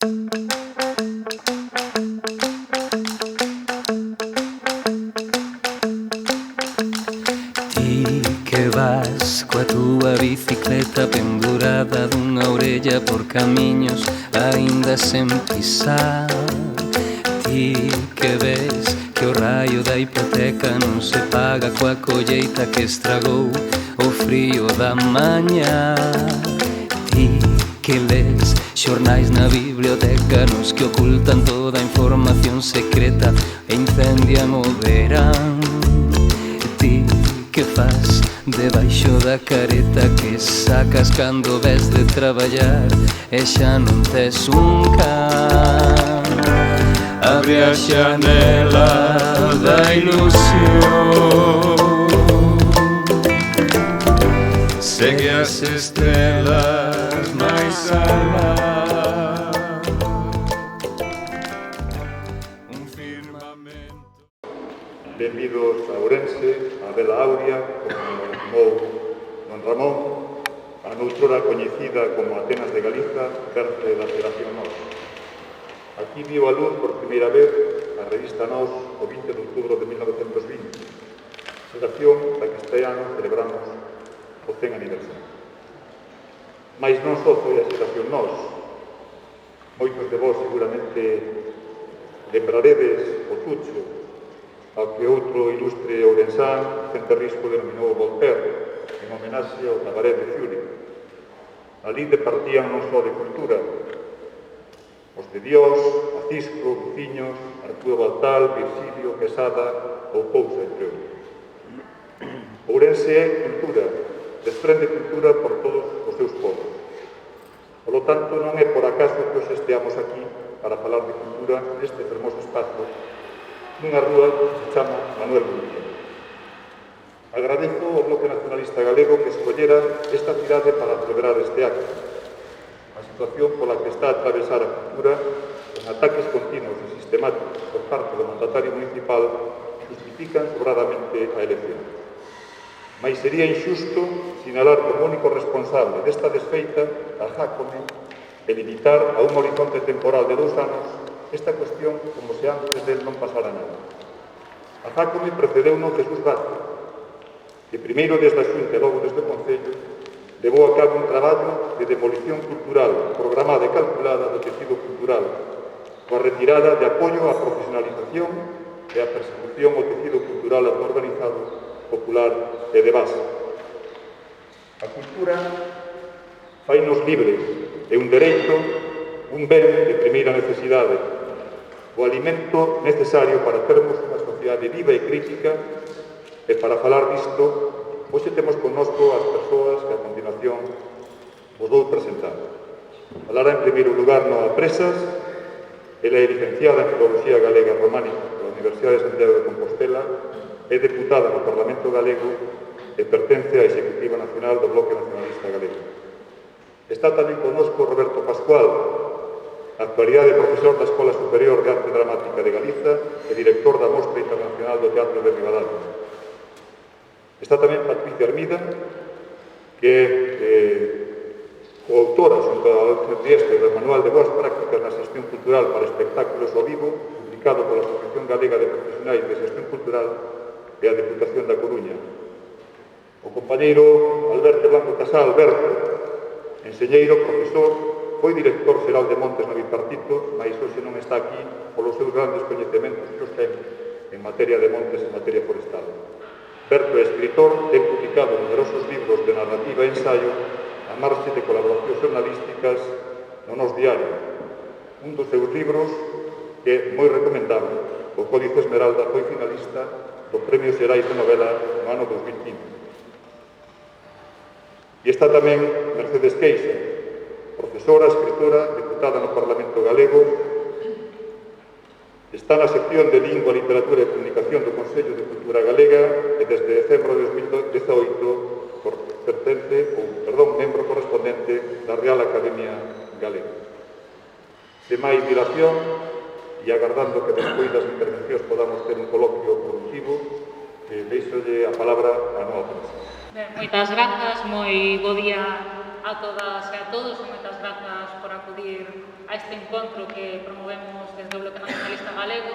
Ti que vas coa túa bicicleta pendurada dunha orella por camiños aínda sen pisar. Ti que ves que o raio da hipoteca non se paga coa colleita que estragou o frío da mañá. Ti que les xornais na biblioteca nos que ocultan toda a información secreta e incendian o verán. Ti que faz debaixo da careta que sacas cando ves de traballar e xa non tes un can. Abre a xanela da ilusión, segue as estrelas máis alá. Un firmamento. Benvidos a Ourense, a Vela Aurea, como tomou Don Ramón, a noutrora coñecida como Atenas de Galiza, berce da Federación Nós. Aquí viu a luz por primeira vez a revista Nós o 20 de outubro de 1920, xeración da que este ano celebramos o 100 aniversario. Mais non só foi a xeración Nós, moitos de vós seguramente lembraredes o Tucho, ao que outro ilustre ourensán, Centerrisco, denominou Voltaire, en homenaxe ao cabaret de Zúrich. Ali departían non só de cultura, os de Dios, Acisco, Luciños, Arturo Baltal, Virgilio, Quesada ou Pousa, entre outros. Ourense é cultura, desprende cultura por todos os seus povos. Por lo tanto, non é por acaso que hoxe esteamos aquí para falar de cultura neste fermoso espazo nunha rúa que se chama Manuel Muñoz. Agradezo ao Bloque Nacionalista Galego que escollera esta cidade para celebrar este acto. A situación pola que está a atravesar a cultura, con ataques continuos e sistemáticos por parte do mandatario municipal, justifican sobradamente a elección. Mais sería injusto sinalar como único responsable desta desfeita a Jácome e limitar a un horizonte temporal de 2 anos esta cuestión como se antes del non pasara nada. A Jácome precedeu non Jesús Vázquez, que primeiro desde a Xunta e logo desde o Concello levou a cabo un traballo de demolición cultural programada e calculada do tecido cultural, coa retirada de apoio á profesionalización e á persecución ao tecido cultural autoorganizado, popular e de base. A cultura fainos libres, é un dereito, un ben de primeira necesidade, o alimento necesario para termos unha sociedade viva e crítica, e para falar disto, hoxe temos connosco as persoas que a continuación vos vou presentar. Falará en primeiro lugar Noa Presas, ela é licenciada en Filoloxía Galega e Románica pola Universidade de Santiago de Compostela, é deputada no Parlamento Galego e pertence á Executiva Nacional do Bloque Nacionalista Galego. Está tamén connosco Roberto Pascual, na actualidade profesor da Escola Superior de Arte Dramática de Galiza e director da Mostra Internacional do Teatro de Ribadavia. Está tamén Patricia Hermida, que é coautora xunto ao Dieste do Manual de Boas Prácticas na Xestión Cultural para Espectáculos ao Vivo, publicado pola Asociación Galega de Profesionais de Xestión Cultural e a Deputación da Coruña. O compañeiro Alberto Blanco Casal, Alberto, enseñeiro, profesor, foi director xeral de Montes no Bipartito, mas hoxe non está aquí polos seus grandes coñecementos que os ten en materia de montes e en materia forestal. Berto é escritor, ten publicado numerosos libros de narrativa e ensaio a marxe de colaboracións xornalísticas no Nos Diario. Un dos seus libros, que é moi recomendable, o Códice Esmeralda, foi finalista do Premio Xerais de Novela no ano 2015. E está tamén Mercedes Queixa, profesora, escritora, deputada no Parlamento Galego. Está na sección de Lingua, Literatura e Comunicación do Consello de Cultura Galega e desde decembro de 2018 membro correspondente da Real Academia Galega. De máis dilación, e agardando que despois das intervencións podamos ter un coloquio productivo, deixolle a palabra a Noa Presas. Moitas grazas, moi bo día a todas e a todos e moitas grazas por acudir a este encontro que promovemos desde o Bloque Nacionalista Galego.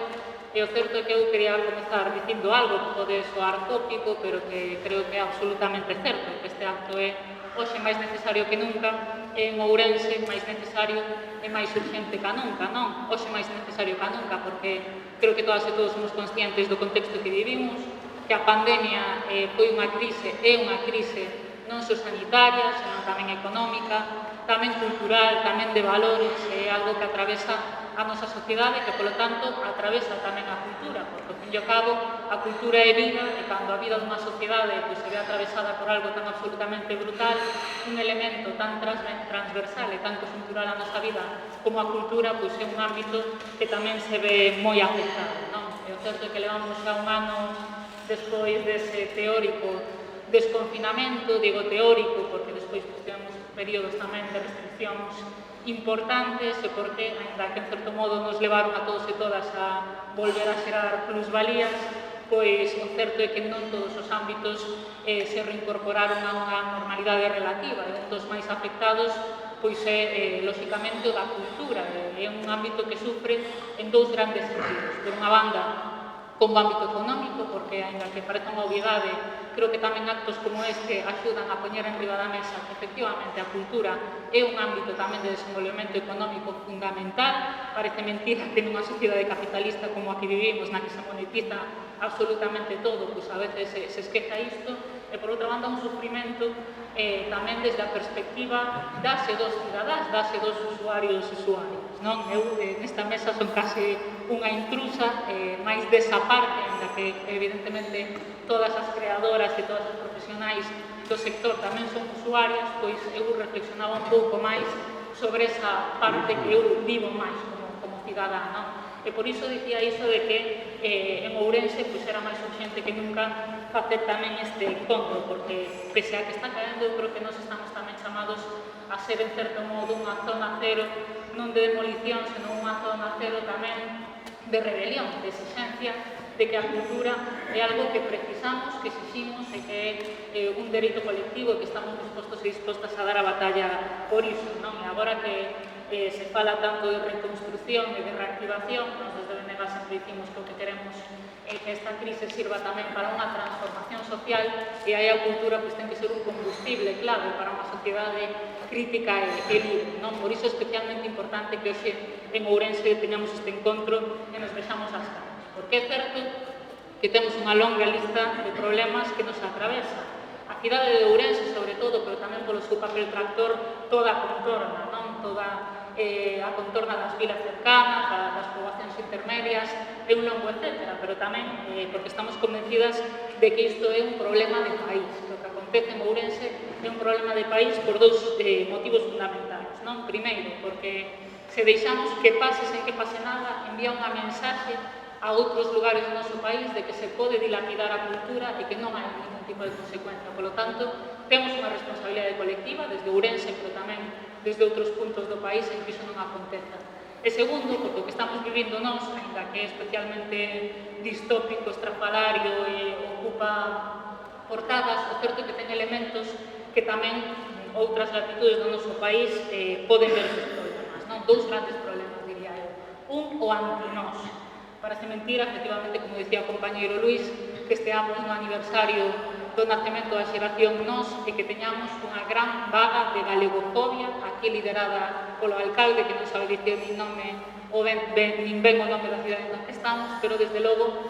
E o certo é que eu quería comezar dicindo algo que pode soar tópico, pero que creo que é absolutamente certo, que este acto é hoxe máis necesario que nunca, en Ourense máis necesario e máis urgente que nunca, non? Hoxe máis necesario que nunca, porque creo que todas e todos somos conscientes do contexto que vivimos, que a pandemia foi unha crise, é unha crise non só sanitaria, senón tamén económica, tamén cultural, tamén de valores, é algo que atravesa a nosa sociedade, que, polo tanto, atravesa tamén a cultura, porque, ao fin e ao cabo, a cultura é vida, e cando a vida dunha sociedade se ve atravesada por algo tan absolutamente brutal, un elemento tan transversal e tan conjuntural a nosa vida como a cultura, pois é un ámbito que tamén se ve moi afectado, non? E o certo é que levamos xa un ano despois dese teórico desconfinamento, digo teórico, porque despois tivemos períodos tamén de restriccións importantes e porque, ainda que en certo modo nos levaron a todos e todas a volver a xerar plusvalías, pois o certo é que non todos os ámbitos se reincorporaron a unha normalidade relativa, e un dos máis afectados pois é, lóxicamente, o da cultura, é un ámbito que sufre en dous grandes sentidos. Por unha banda, como ámbito económico, porque, ainda que parece unha obviedade, creo que tamén actos como este axudan a poñer en riba da mesa que, efectivamente, a cultura é un ámbito tamén de desenvolvemento económico fundamental. Parece mentira que nunha sociedade capitalista como a que vivimos, na que se monetiza absolutamente todo, pois a veces se esqueza isto, e, por outra banda, un sufrimento tamén desde a perspectiva das e dos cidadáns, das e dos usuarios e usuarias, non? Eu nesta mesa son case unha intrusa, máis desa parte, en la que, evidentemente, todas as creadoras e todas as profesionais do sector tamén son usuarias, pois eu reflexionaba un pouco máis sobre esa parte que eu vivo máis como cidadá, non? E por iso dicía iso de que en Ourense pois era máis urgente que nunca facer tamén este encontro, porque pese a que está caendo, eu creo que nos estamos tamén chamados a ser, en certo modo, unha zona cero, non de demolición, senón unha zona cero tamén de rebelión, de exigencia, de que a cultura é algo que precisamos, que exigimos e que é un dereito colectivo e que estamos dispostos e dispostas a dar a batalla por iso, non? E agora que se fala tanto de reconstrucción e de reactivación, nos desde Venegas sempre dicimos que o que queremos é que esta crise sirva tamén para unha transformación social, e aí a cultura pois ten que ser un combustible clave para unha sociedade crítica e libre, non? Por iso é especialmente importante que hoxe en Ourense teñamos este encontro e nos vexamos as caras, porque é certo que temos unha longa lista de problemas que nos atravesa. A cidade de Ourense, sobre todo, pero tamén polo seu papel tractor, toda a contorna, non? Toda a contorna das vilas cercanas, das poboacións intermedias, é un longo etcétera, pero tamén porque estamos convencidas de que isto é un problema de país. O que acontece en Ourense é un problema de país por dous motivos fundamentais, non? Primeiro, porque se deixamos que pase sen que pase nada, envía unha mensaxe a outros lugares do noso país de que se pode dilapidar a cultura e que non hai ningún tipo de consecuencia. Por lo tanto, temos unha responsabilidade colectiva desde Ourense, pero tamén desde outros puntos do país en que iso non aconteza. E segundo, porque o que estamos vivindo nós, ainda que é especialmente distópico, estrafalario e ocupa portadas, o certo é que ten elementos que tamén outras latitudes do noso país poden ver estes problemas, non? Dous grandes problemas, diría eu. Un, o anti-nós. Parece mentira, efectivamente, como dicía o compañeiro Luís, que esteamos no aniversario do nacemento da xeración Nós e que teñamos unha gran vaga de galegofobia, aquí liderada polo alcalde, que non sabe dicir nin nome ou nin ben o nome da cidade onde estamos, pero desde logo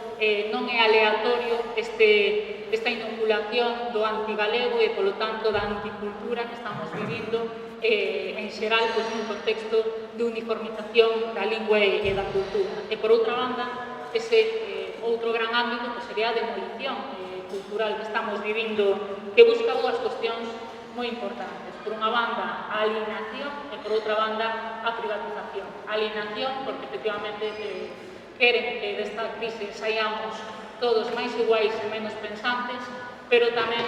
non é aleatorio esta inoculación do antigalego e, polo tanto, da anticultura que estamos vivindo en xeral, pois, nun contexto de uniformización da lingua e da cultura. E, por outra banda, ese outro gran ámbito pois, sería a demolición cultural que estamos vivindo, que busca dúas cuestións moi importantes. Por unha banda, a alienación e, por outra banda, a privatización. A alienación, porque, efectivamente, queren que desta crise saiamos todos máis iguais e menos pensantes, pero tamén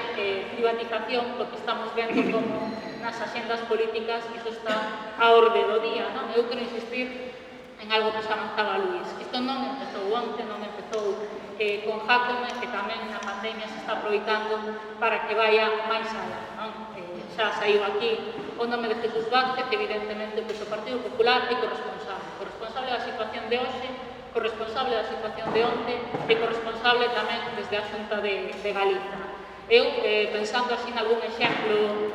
privatización, porque estamos vendo como nas axendas políticas iso está a orde do día, non? Eu quero insistir en algo que xa avanzaba Luís. Isto non empezou onte, non empezou con Jacome, que tamén na pandemia se está aproveitando para que vaya máis alá, non? xa saiu aquí o nome de Jesús Vázquez, evidentemente, pois, o Partido Popular é corresponsable da situación de hoxe, corresponsable da situación de onte e corresponsable tamén desde a Xunta de Galiza. Eu, pensando así en algún exemplo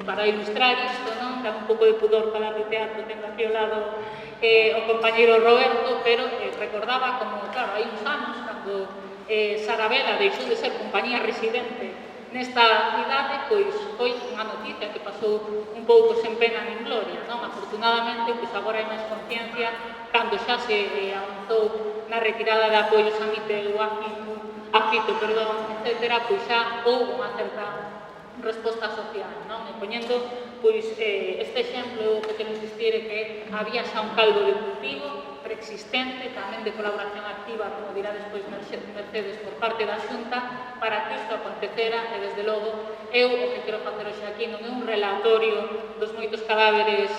para ilustrar isto, non? Dá un pouco de pudor falar de teatro, tendo aquí ao lado o compañeiro Roberto, pero recordaba como, claro, hai uns anos, cando Sarabela deixou de ser compañía residente nesta cidade, pois foi unha noticia que pasou un pouco sen pena nin gloria, non? Afortunadamente, pois agora hai máis conciencia cando xa se avanzou na retirada de apoios a Mitel ou a Fito, etc., pois xa houve unha certa resposta social, non? E poñendo, pois, este exemplo que quero insistir é que había xa un caldo de cultivo preexistente, tamén de colaboración activa, como dirá despois Mercedes, por parte da Xunta, para que isto acontecera, e desde logo, eu o que quero facer hoxe aquí non é un relatorio dos moitos cadáveres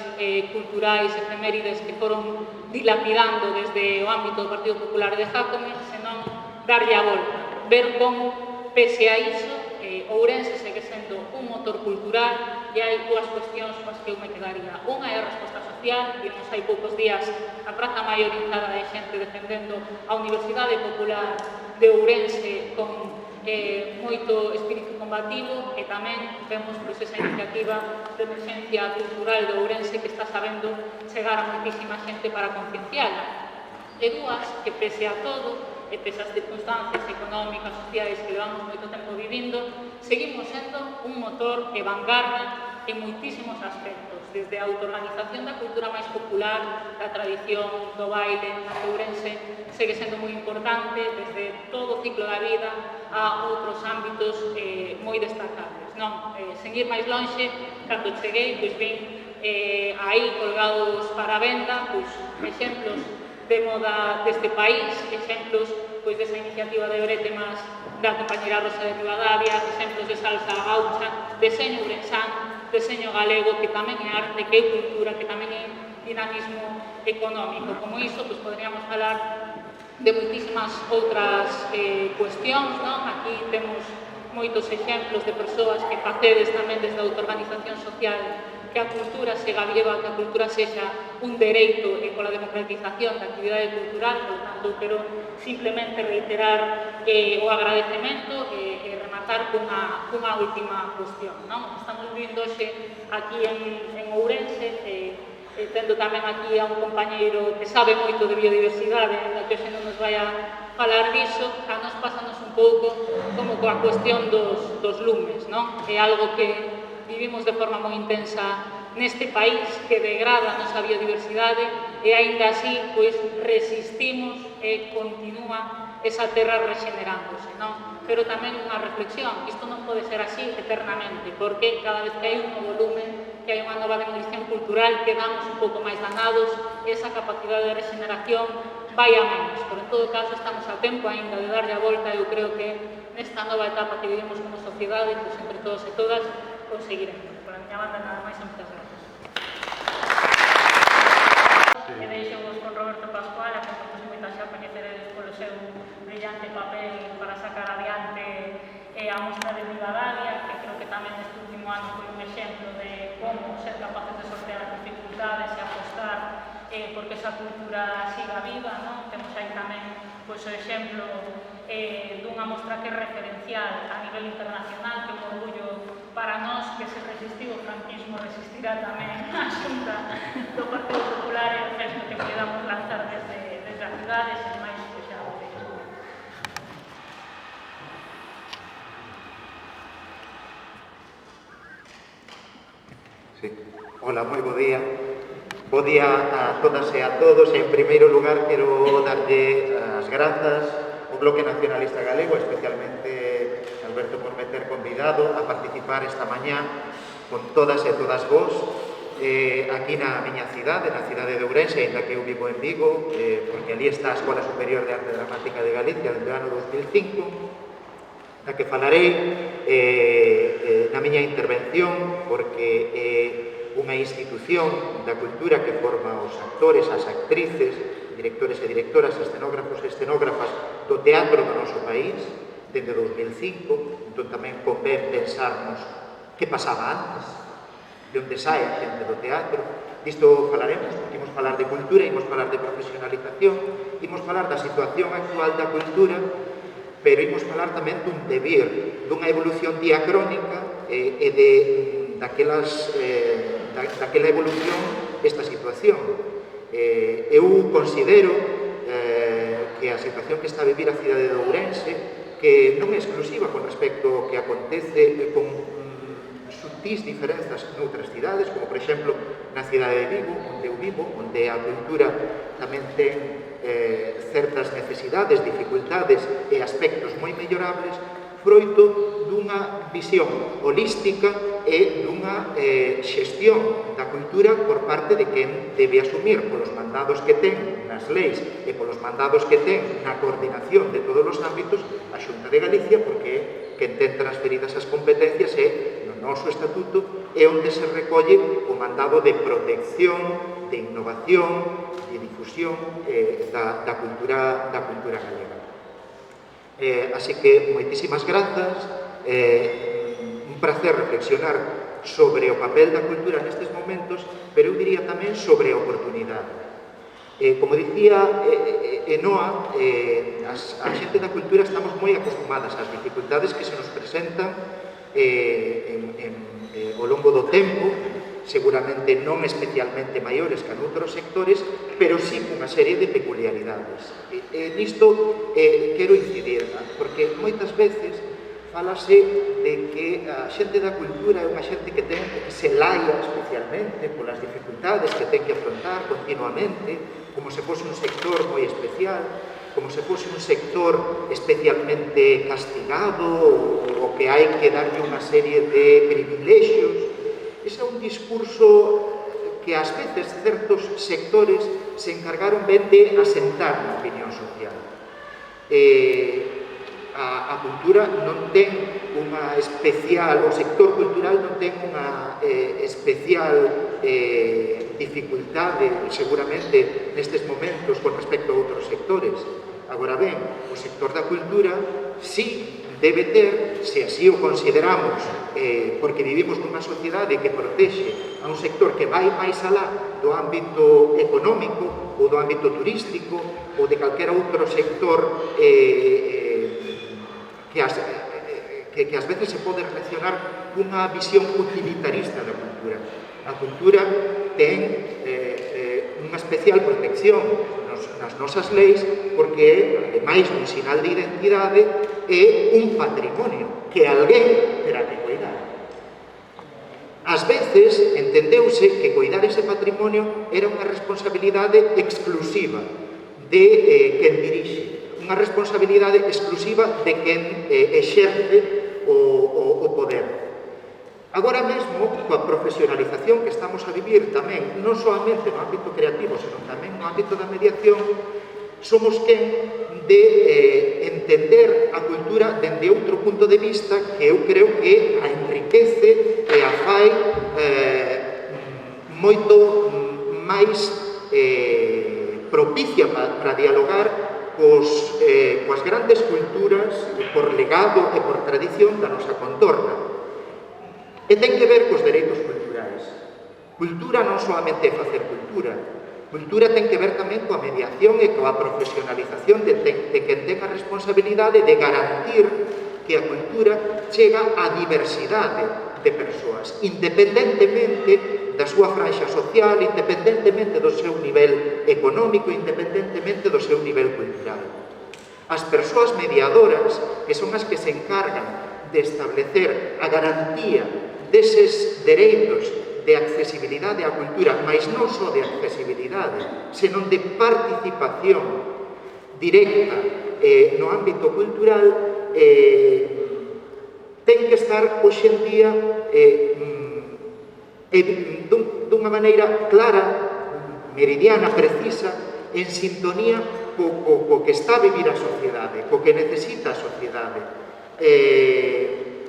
culturais, efemérides que foron dilapidando desde o ámbito do Partido Popular de Jácome, senón darlle a volta, ver como, pese a iso, Ourense segue sendo un motor cultural e hai dúas cuestións coas que eu me quedaría. Unha é a resposta social, vimos hai poucos días a praza maiorizada de xente defendendo a Universidade Popular de Ourense con moito espírito combativo e tamén vemos pois, esa iniciativa de emergencia cultural de Ourense que está sabendo chegar a moitísima xente para concienciala. E dúas que pese a todo e pese as circunstancias económicas, sociais que levamos moito tempo vivindo, seguimos sendo un motor e vanguarda en moitísimos aspectos, desde a autoorganización da cultura máis popular, da tradición, do baile, a Ourense segue sendo moi importante, desde todo o ciclo da vida a outros ámbitos moi destacables. Non? Sen ir máis lonxe, cando cheguei, pois vin aí colgados para a venda, pois, exemplos de moda deste país, exemplos pois, desa iniciativa de Bretemas da compañera Rosa de Rivadavia, exemplos de salsa gaucha, deseño ourensán, deseño galego, que tamén é arte, que é cultura, que tamén é dinamismo económico. Como iso, pois, poderíamos falar de moitísimas outras cuestións, non? Aquí temos moitos exemplos de persoas que facedes tamén desde a autoorganización social que a cultura se viva, que a cultura sexa un dereito e pola democratización da actividade cultural, por tanto, quero simplemente reiterar o agradecemento e rematar cunha última cuestión, non? Estamos vivindo hoxe aquí en Ourense, tendo tamén aquí a un compañeiro que sabe moito de biodiversidade, que hoxe non nos vai a falar diso, a nos pásanos un pouco como coa cuestión dos lumes, non? É algo que vivimos de forma moi intensa neste país que degrada a nosa biodiversidade e aínda así pois resistimos e continúa esa terra regenerándose, non? Pero tamén unha reflexión, isto non pode ser así eternamente, porque cada vez que hai un novo lumen, que hai unha nova demolición cultural, quedamos un pouco máis danados e esa capacidade de regeneración vai a menos, pero en todo caso estamos a tempo aínda de darlle a volta e eu creo que nesta nova etapa que vivimos como sociedade, pois entre todos e todas, conseguiremos. Por a miña banda nada máis, moitas gracias. E deixemos con Roberto Pascual, a que todos e moitas xa coñeceredes polo seu brillante papel para sacar adiante a mostra de Rivadavia, que creo que tamén neste último ano foi un exemplo de como ser capaces de sortear as dificultades e apostar porque esa cultura siga viva, non? Temos aí tamén pois, o exemplo dunha mostra que é referencial a nivel internacional, que é un orgullo para nós que se resistiu o franquismo, resistirá tamén a Xunta do Partido Popular e o gesto que podamos lanzar desde as cidades e máis que xa o veis. Sí. Hola, moi bo día. Bo día a todas e a todos. En primeiro lugar, quero darlle as grazas ao Bloque Nacionalista Galego, especialmente Alberto por me ter convidado a participar esta mañá con todas e todas vos aquí na miña cidade, na cidade de Ourense, ainda que eu vivo en Vigo, porque ali está a Escola Superior de Arte Dramática de Galicia desde o ano 2005, na que falarei na miña intervención, porque é unha institución da cultura que forma os actores, as actrices, directores e directoras, escenógrafos e escenógrafas do teatro do noso país, desde 2005, entón tamén convén pensarnos que pasaba antes, de onde sai a xente do teatro. Disto falaremos, porque imos falar de cultura, imos falar de profesionalización, imos falar da situación actual da cultura, pero imos falar tamén dun devir, dunha evolución diacrónica e daquela evolución esta situación. Eu considero que a situación que está a vivir a cidade de Ourense, que non é exclusiva con respecto ao que acontece con sutis diferenzas noutras cidades, como por exemplo na cidade de Vigo, onde eu vivo, onde a cultura tamén ten certas necesidades, dificultades e aspectos moi mellorables, froito dunha visión holística e dunha xestión da cultura por parte de quen debe asumir polos mandados que ten nas leis e polos mandados que ten na coordinación de todos os ámbitos a Xunta de Galicia, porque quen ten transferidas as competencias é no noso estatuto e onde se recolle o mandado de protección, de innovación, de difusión da cultura galega. Así que, moitísimas grazas, un placer reflexionar sobre o papel da cultura nestes momentos, pero eu diría tamén sobre a oportunidade. Como dicía Enoa, a xente da cultura estamos moi acostumadas ás dificultades que se nos presentan ao longo do tempo, seguramente non especialmente maiores que noutros sectores, pero sí cunha serie de peculiaridades. Nisto quero incidir, porque moitas veces falase de que a xente da cultura é unha xente que se laia especialmente polas dificultades que ten que afrontar continuamente, como se fose un sector moi especial, como se fose un sector especialmente castigado ou que hai que darlle unha serie de privilexios. Ese é un discurso que ás veces certos sectores se encargaron ben de asentar na opinión social. A cultura non ten unha especial, o sector cultural non ten unha especial dificultade seguramente nestes momentos con respecto a outros sectores. Agora ben, o sector da cultura sí debe ter, se así o consideramos, porque vivimos nunha sociedade que protexe a un sector que vai máis alá do ámbito económico ou do ámbito turístico ou de calquera outro sector que ás veces se pode relacionar cunha visión utilitarista da cultura. A cultura ten unha especial protección nas nosas leis porque, ademais dun sinal de identidade, é un patrimonio que alguén terá que cuidar. Ás veces entendeuse que cuidar ese patrimonio era unha responsabilidade exclusiva de quen dirixe, unha responsabilidade exclusiva de quen exerce o poder. Agora mesmo, coa profesionalización que estamos a vivir tamén, non solamente no ámbito creativo, senón tamén no ámbito da mediación, somos quen de entender a cultura dende outro punto de vista que eu creo que a enriquece e a fai moito máis propicia para dialogar coas grandes culturas por legado e por tradición da nosa contorna. E ten que ver cos dereitos culturais. Cultura non solamente é facer cultura. Cultura ten que ver tamén coa mediación e coa profesionalización de quen ten a responsabilidade de garantir que a cultura chega á diversidade de persoas, independentemente da súa franxa social, independentemente do seu nivel económico, independentemente do seu nivel cultural. As persoas mediadoras, que son as que se encargan de establecer a garantía deses dereitos de accesibilidade á cultura, mas non só de accesibilidade, senón de participación directa no ámbito cultural, ten que estar hoxe en día dunha maneira clara, meridiana, precisa, en sintonía co que está a vivir a sociedade, co que necesita a sociedade,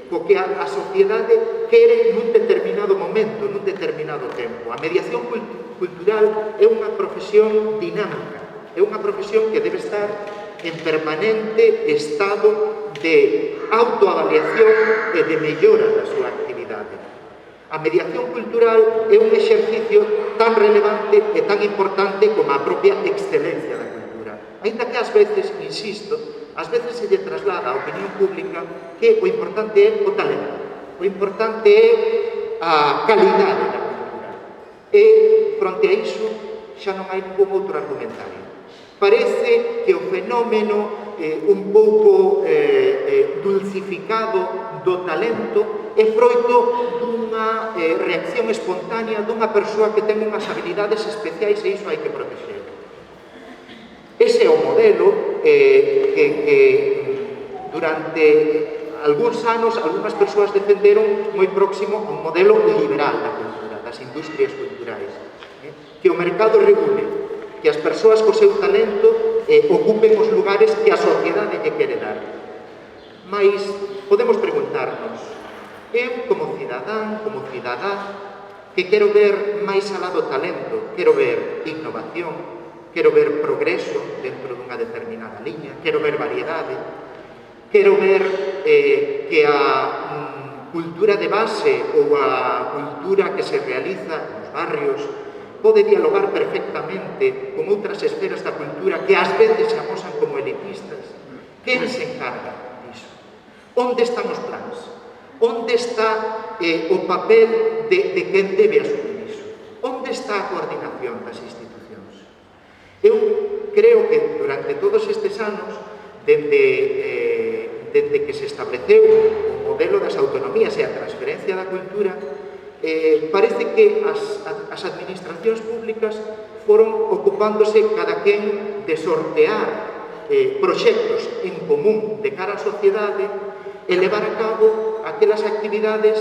co que a sociedade quere nun determinado momento, nun determinado tempo. A mediación cultural é unha profesión dinámica, é unha profesión que debe estar en permanente estado de autoavaliación e de mellora da súa actividade. calidade. A mediación cultural é un exercicio tan relevante e tan importante como a propia excelencia da cultura. Ainda que ás veces, insisto, ás veces se lle traslada á opinión pública que o importante é o talento, o importante é a calidade da cultura. E, fronte a iso, xa non hai ningún outro argumentario. Parece que o fenómeno un pouco dulcificado do talento é froito dunha reacción espontánea dunha persoa que ten unhas habilidades especiais e iso hai que protexer. Ese é o modelo que durante algúns anos algunhas persoas defenderon moi próximo a un modelo liberal da cultura, das industrias culturais. Que o mercado regule, que as persoas co seu talento ocupen os lugares que a sociedade lle quere dar. Mais podemos preguntarnos, eu como cidadán, como cidadá, que quero ver máis alá do talento, quero ver innovación, quero ver progreso dentro dunha determinada liña, quero ver variedade, quero ver que a cultura de base ou a cultura que se realiza nos barrios pode dialogar perfectamente con outras esferas da cultura que ás veces se amosan como elitistas. Quen se encarga diso? Onde están os plans? Onde está o papel de quen debe asumir iso? Onde está a coordinación das institucións? Eu creo que durante todos estes anos, dende que se estableceu o modelo das autonomías e a transferencia da cultura, parece que as administracións públicas foron ocupándose cada quen de sortear proxectos en común de cara á sociedade e levar a cabo aquelas actividades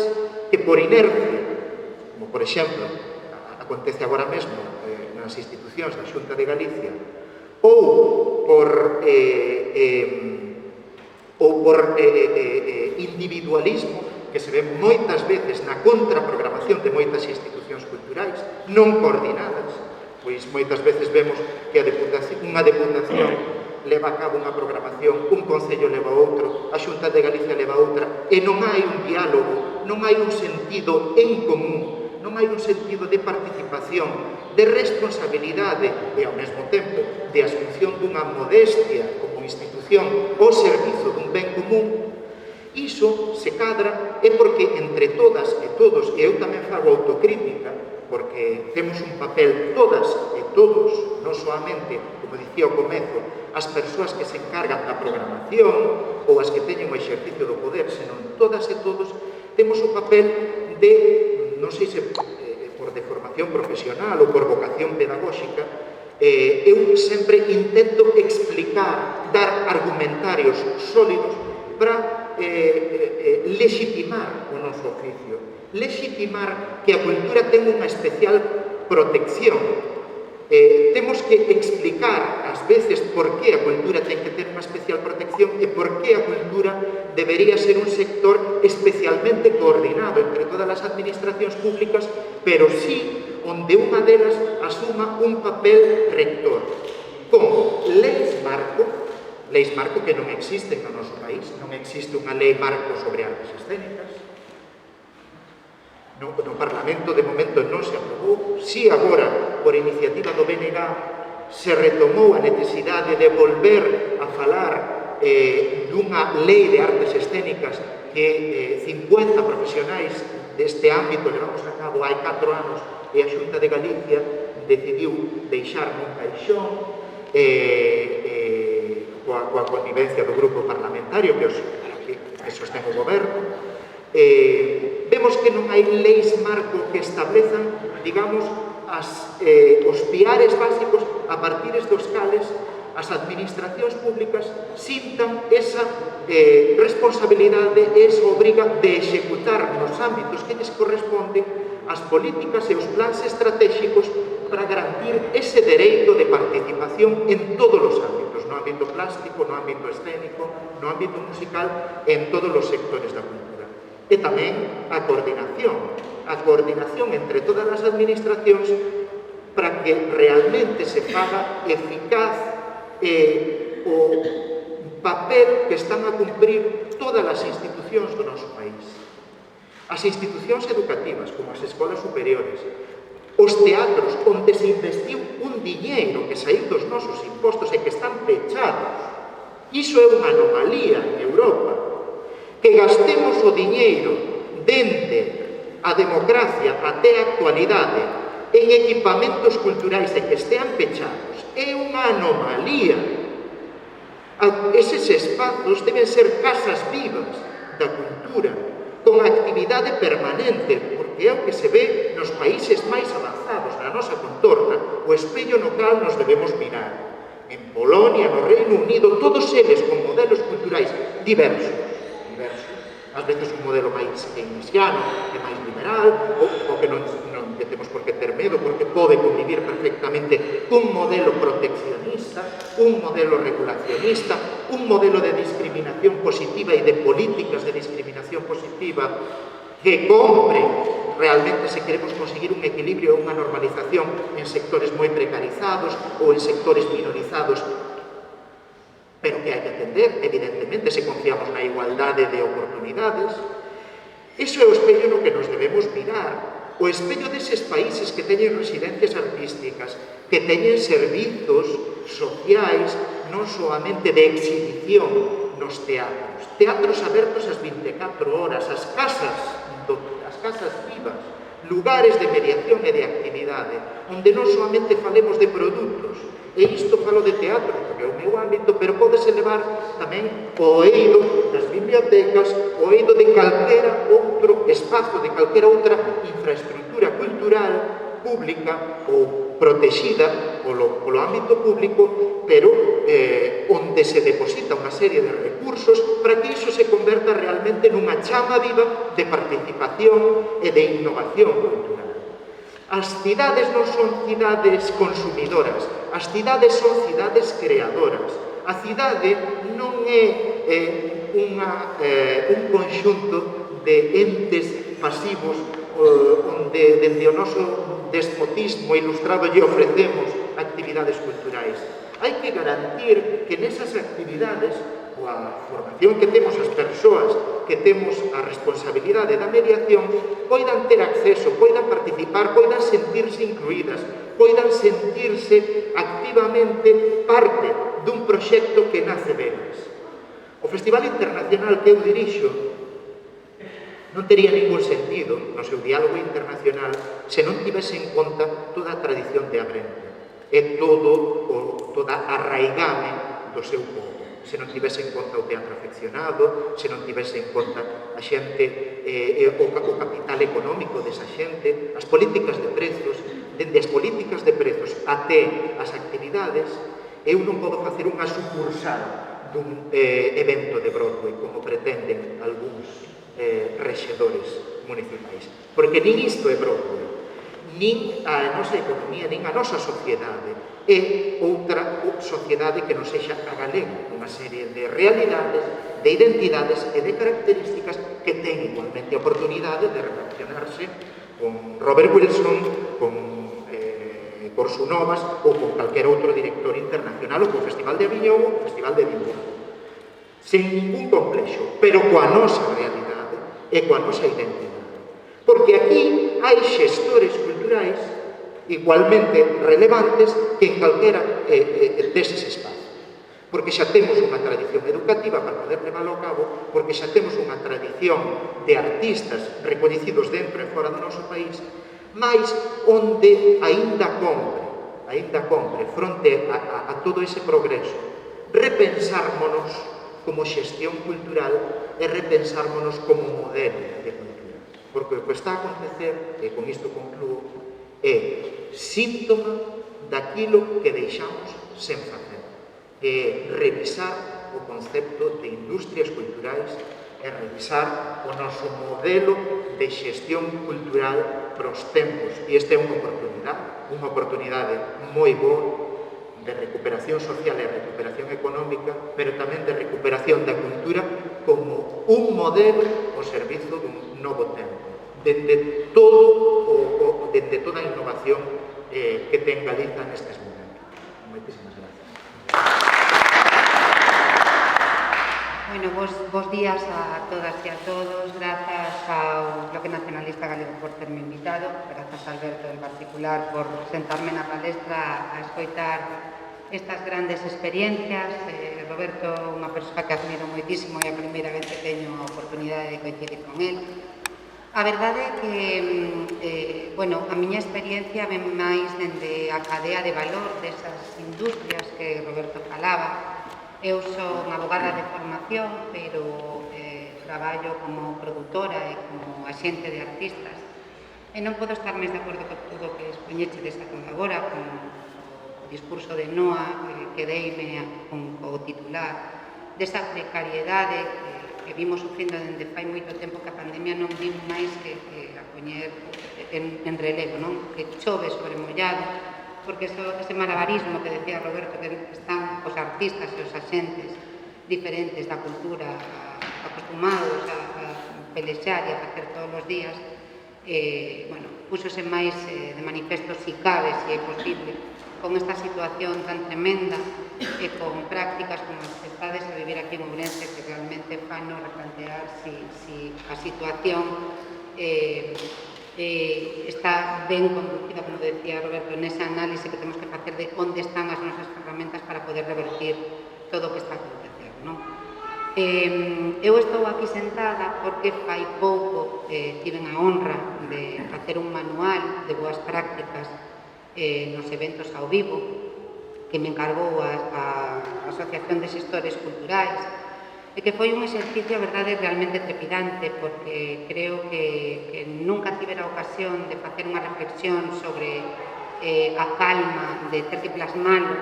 que por inercia, como por exemplo acontece agora mesmo nas institucións da Xunta de Galicia, ou por individualismo que se ve moitas veces na contraprogramación de moitas institucións culturais non coordinadas, pois moitas veces vemos que unha deputación leva a cabo unha programación, un concello leva outro, a Xunta de Galicia leva outra, e non hai un diálogo, non hai un sentido en común, non hai un sentido de participación, de responsabilidade e ao mesmo tempo de asunción dunha modestia como institución ao servizo dun ben común. Iso se cadra é porque entre todas e todos, e eu tamén fago autocrítica, porque temos un papel todas e todos, non solamente, como dicía ao comezo, as persoas que se encargan da programación ou as que teñen o exercicio do poder, senón todas e todos, temos o papel de, non sei se por deformación profesional ou por vocación pedagóxica, eu sempre intento explicar, dar argumentarios sólidos para legitimar o noso oficio, legitimar que a cultura ten unha especial protección. Temos que explicar ás veces por que a cultura ten que ter unha especial protección e por que a cultura debería ser un sector especialmente coordinado entre todas as administracións públicas, pero sí onde unha delas asuma un papel rector, con leis marco que non existen no noso país, non existe unha lei marco sobre artes escénicas. No Parlamento, de momento, non se aprobou. Si agora, por iniciativa do BNG, se retomou a necesidade de volver a falar dunha lei de artes escénicas que 50 profesionais deste ámbito levamos a cabo hai 4 anos e a Xunta de Galicia decidiu deixar nun caixón coa connivencia do grupo parlamentario que sostén o goberno. Vemos que non hai leis marco que establezan, digamos, os piares básicos a partir dos cales as administracións públicas sintan esa responsabilidade e esa obriga de executar nos ámbitos que lles corresponden as políticas e os plans estratégicos para garantir ese dereito de participación en todos os ámbitos, no ámbito plástico, no ámbito escénico, no ámbito musical, en todos os sectores da cultura. E tamén a coordinación entre todas as administracións para que realmente se faga eficaz o papel que están a cumprir todas as institucións do noso país. As institucións educativas, como as escolas superiores, os teatros onde se investiu un diñeiro que saiu dos nosos impostos e que están pechados. Iso é unha anomalía en Europa. Que gastemos o diñeiro dende a democracia até a actualidade en equipamentos culturais e que estean pechados é unha anomalía. Eses espazos deben ser casas vivas da cultura, con actividade permanente, porque é o que se ve nos países máis avanzados na nosa contorna, o espello no cal nos debemos mirar. En Polonia, no Reino Unido, todos eles con modelos culturais diversos. Ás veces un modelo máis keynesiano, que máis liberal, ou que non temos por que ter medo, porque pode convivir perfectamente cun modelo proteccionista, un modelo regulacionista, un modelo de discriminación positiva e de políticas de discriminación positiva que compre realmente se queremos conseguir un equilibrio e unha normalización en sectores moi precarizados ou en sectores minorizados, pero que hai que atender, evidentemente, se confiamos na igualdade de oportunidades. Iso é o espello no que nos debemos mirar. O espello deses países que teñen residencias artísticas, que teñen servizos sociais, non solamente de exhibición nos teatros. Teatros abertos as 24 horas, as casas vivas, lugares de mediación e de actividade, onde non solamente falemos de produtos, e isto falo de teatro, porque é o meu ámbito, pero podese levar tamén o eido das bibliotecas, o eido de calquera outro espazo, de calquera outra infraestructura cultural pública ou protexida polo ámbito público, pero onde se deposita unha serie de recursos para que iso se converta realmente nunha chama viva de participación e de innovación cultural. As cidades non son cidades consumidoras, as cidades son cidades creadoras. A cidade non é un conxunto de entes pasivos onde dende o noso despotismo ilustrado lle ofrecemos actividades culturais. Hai que garantir que nesas actividades, coa formación que temos as persoas, que temos a responsabilidade da mediación, poidan ter acceso, poidan participar, poidan sentirse incluídas, poidan sentirse activamente parte dun proxecto que nace deles. O Festival Internacional que eu dirixo non tería ningún sentido no seu diálogo internacional se non tivese en conta toda a tradición de Abrente e toda a raigame do seu povo. Se non tivese en conta o teatro afeccionado, se non tivese en conta a xente, o capital económico desa xente, as políticas de prezos, dende as políticas de prezos até as actividades, eu non podo facer unha sucursal dun evento de Broadway, como pretenden algúns rexedores municipais. Porque nin isto é Broadway, nin a nosa economía, nin a nosa sociedade é outra sociedade que non sexa a galega, unha serie de realidades, de identidades e de características que ten igualmente a oportunidade de relacionarse con Robert Wilson, con Corso Novas ou con calquer outro director internacional ou con o Festival de Aviñón ou o Festival de Edimburgo. Sen ningún complexo, pero coa nosa realidade e coa nosa identidade. Porque aquí hai xestores culturais igualmente relevantes que en calquera deses espazos. Porque xa temos unha tradición educativa para poder leválo a cabo, porque xa temos unha tradición de artistas recoñecidos dentro e fora do noso país, mas onde aínda compre fronte a todo ese progreso, repensármonos como xestión cultural e repensármonos como modelo de cultura. Porque o que está a acontecer, e con isto concluo, é síntoma daquilo que deixamos sen facer. É revisar o concepto de industrias culturais e revisar o noso modelo de xestión cultural pros tempos. E esta é unha oportunidade moi boa de recuperación social e recuperación económica, pero tamén de recuperación da cultura como un modelo ao servizo dun novo tempo, dende toda a innovación que ten Galiza nestes momentos. Moitísimas gracias. Bueno, Bueno, bos días a todas e a todos. Grazas ao Bloque Nacionalista Galego por terme invitado. Grazas a Alberto en particular por sentarme na palestra a escoitar estas grandes experiencias. Roberto, unha persoa que admiro moitísimo e a primeira vez que teño a oportunidade de coincidir con él. A verdade é que, a miña experiencia ven máis dende a cadea de valor desas industrias que Roberto falaba. Eu son abogada de formación, pero traballo como produtora e como axente de artistas. E non podo estar máis de acordo con todo o que expoñechedes agora, con o discurso de Noa, que deime con o titular desa precariedade que vimos sufrindo dende fai moito tempo, que a pandemia non vim máis que a poñer en relevo, non? Que chove sobre mollado, porque ese malabarismo que decía Roberto, que están os artistas e os axentes diferentes da cultura acostumados a pelexar e a facer todos os días, púxose máis de manifesto si cabe, si é posible, con esta situación tan tremenda e con prácticas como as que estades a vivir aquí en Ourense, que realmente fan no replantear si a situación está ben conducida, como decía Roberto, nese análise que temos que facer de onde están as nosas ferramentas para poder revertir todo o que está a acontecer, non? Eu estou aquí sentada porque fai pouco tiven a honra de facer un manual de boas prácticas nos eventos ao vivo que me encargou a Asociación de Xestores Culturais, e que foi un exercicio, a verdade, realmente trepidante, porque creo que nunca tivera ocasión de facer unha reflexión sobre a calma de ter que plasmalo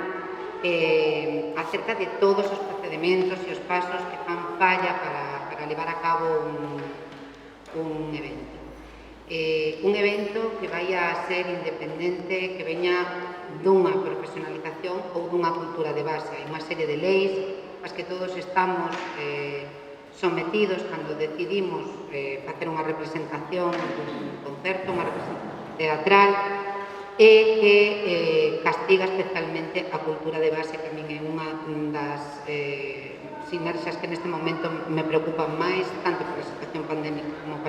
acerca de todos os procedementos e os pasos que fan falla para levar a cabo un evento. Un evento que vai a ser independente, que veña dunha profesionalización ou dunha cultura de base. Hai unha serie de leis as que todos estamos sometidos cando decidimos facer unha representación dun concerto, unha representación teatral, e que castiga especialmente a cultura de base, que a min é unha das sinerxias que neste momento me preocupan máis, tanto pola situación pandémica como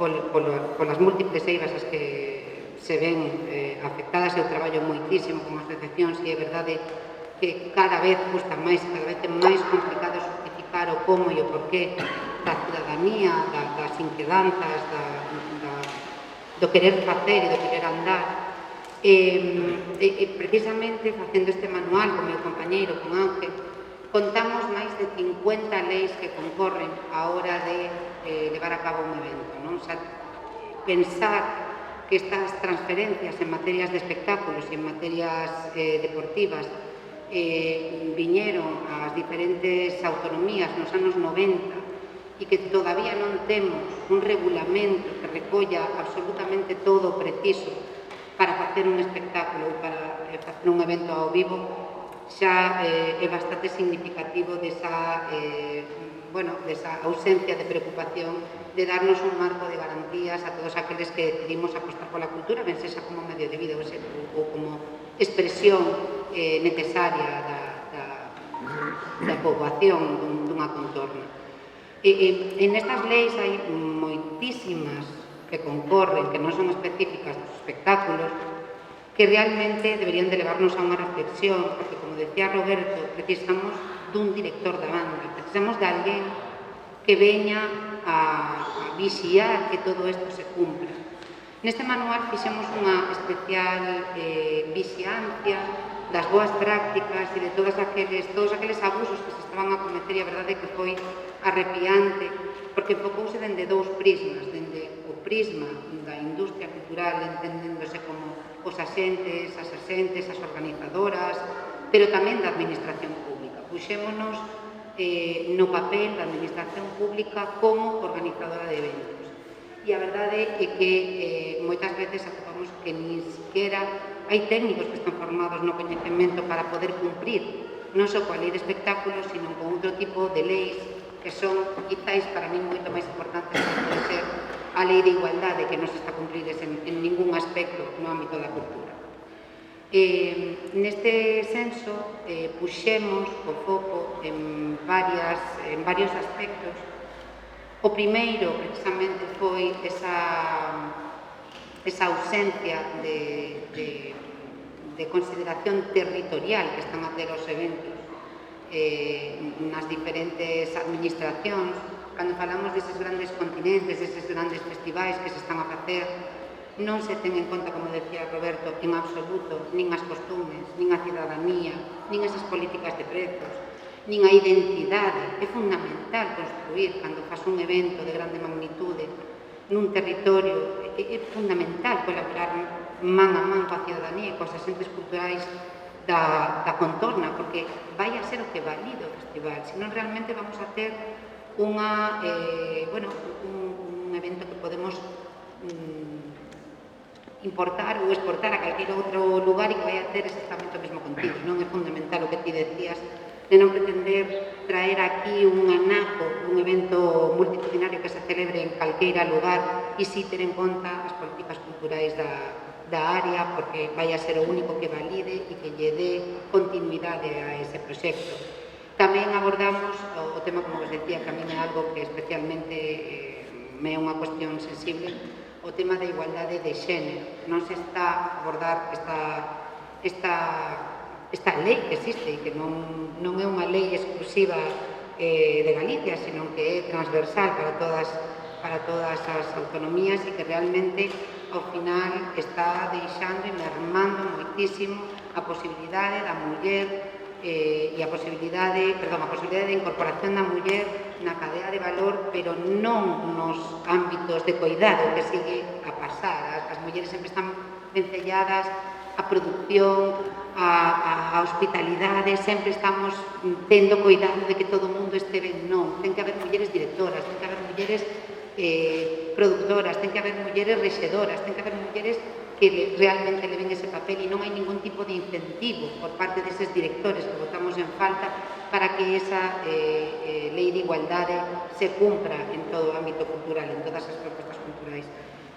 polas múltiples eivas as que se ven afectadas. Eu traballo moitísimo con asociacións e é verdade que cada vez custa máis, cada vez é máis complicado justificar o como e o porqué da ciudadanía, das inquedanzas, do querer facer e do querer andar. Precisamente, facendo este manual con meu compañeiro, con Ángel, contamos máis de 50 leis que concorren á hora de levar a cabo un evento, non? O sea, pensar que estas transferencias en materias de espectáculos e en materias deportivas viñeron ás diferentes autonomías nos anos 90 e que todavía non temos un regulamento que recolla absolutamente todo o preciso para facer un espectáculo ou para facer un evento ao vivo, xa é bastante significativo desa ausencia de preocupación de darnos un marco de garantías a todos aqueles que decidimos apostar pola cultura, ben sexa como medio de vida ou como expresión necesaria da poboación dunha contorna. En estas leis hai moitísimas que concorren, que non son específicas dos espectáculos, que realmente deberían de levarnos a unha reflexión, porque, como decía Roberto, precisamos dun director da banda, precisamos de alguén que veña a vixiar que todo isto se cumpra. Neste manual fixemos unha especial vixiancia das boas prácticas e de todos aqueles abusos que se estaban a cometer, e a verdade que foi arrepiante, porque enfocouse dende dous prismas, dende o prisma da industria cultural, entendéndose como os axentes, as organizadoras, pero tamén da administración pública. Puxémonos no papel da administración pública como organizadora de eventos. E a verdade é que moitas veces atopamos que nin sequera hai técnicos que están formados no coñecemento para poder cumprir non só coa lei de espectáculos, sino con outro tipo de leis que son, quizáis, para mí moito máis importantes que pode ser a lei de igualdade, que non se está a cumprir en ningún aspecto no ámbito da cultura. Neste senso, puxemos o foco en varios aspectos. O primeiro, precisamente, foi esa ausencia de consideración territorial que están a ter os eventos nas diferentes administracións. Cando falamos deses grandes continentes, deses grandes festivais que se están a facer, non se ten en conta, como decía Roberto, en absoluto, nin as costumes, nin a cidadanía, nin esas políticas de prezos, nin a identidade. É fundamental construir, cando faz un evento de grande magnitude, nun territorio, é fundamental colaborar man a man coa cidadanía e coas asentes culturais da contorna, porque vai a ser o que valide o festival, senón realmente vamos a ter un evento que podemos importar ou exportar a calquer outro lugar e que vai a ter exactamente o mesmo contido. Non é fundamental o que ti decías de non pretender traer aquí un anaco, un evento multitudinario que se celebre en calqueira lugar e si ter en conta as políticas culturais da área, porque vai a ser o único que valide e que lle dé continuidade a ese proxecto. Tamén abordamos o tema, como vos decía, que a mí é algo que especialmente me é unha cuestión sensible, o tema da igualdade de xénero. Non se está a abordar esta lei que existe e que non é unha lei exclusiva de Galicia, senón que é transversal para todas as autonomías e que realmente ao final está deixando e mermando moitísimo a posibilidade da muller e a posibilidade de incorporación da muller na cadea de valor, pero non nos ámbitos de coidado que sigue a pasar. As mulleres sempre están vencelladas a produción, a hospitalidade, sempre estamos tendo cuidado de que todo o mundo este ben. Non, ten que haber mulleres directoras, ten que haber mulleres productoras, ten que haber mulleres rexedoras, ten que haber mulleres que realmente le ven ese papel e non hai ningún tipo de incentivo por parte deses directores que votamos en falta para que esa lei de igualdade se cumpra en todo o ámbito cultural, en todas as propostas culturais.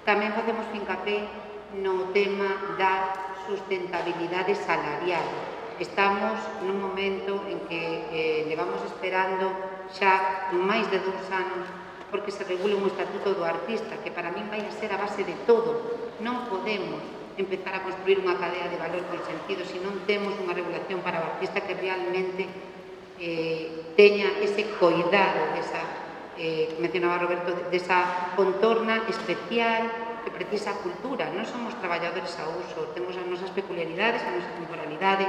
Tamén facemos fincapé no tema da sustentabilidade salarial. Estamos nun momento en que levamos esperando xa máis de 2 anos porque se regule un estatuto do artista, que para min vai a ser a base de todo. Non podemos empezar a construir unha cadea de valor con sentido se non temos unha regulación para o artista que realmente teña ese coidado desa, mencionaba Roberto, desa contorna especial que precisa a cultura. Non somos traballadores a uso, temos as nosas peculiaridades, a nosa temporalidade,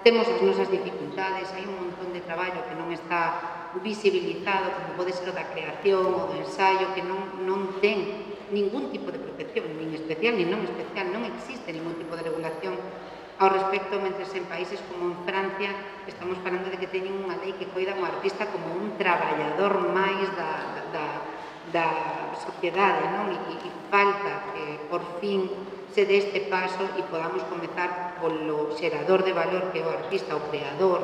temos as nosas dificultades, hai un montón de traballo que non está visibilizado, como pode ser o da creación ou do ensaio, que non ten ningún tipo de protección, nin especial, nin non especial, non existe ningún tipo de regulación ao respecto, mentre en países como en Francia estamos falando de que teñen unha lei que coida o artista como un traballador máis da sociedade, non? E falta que por fin se dé este paso e podamos comezar polo xerador de valor que é o artista, o creador,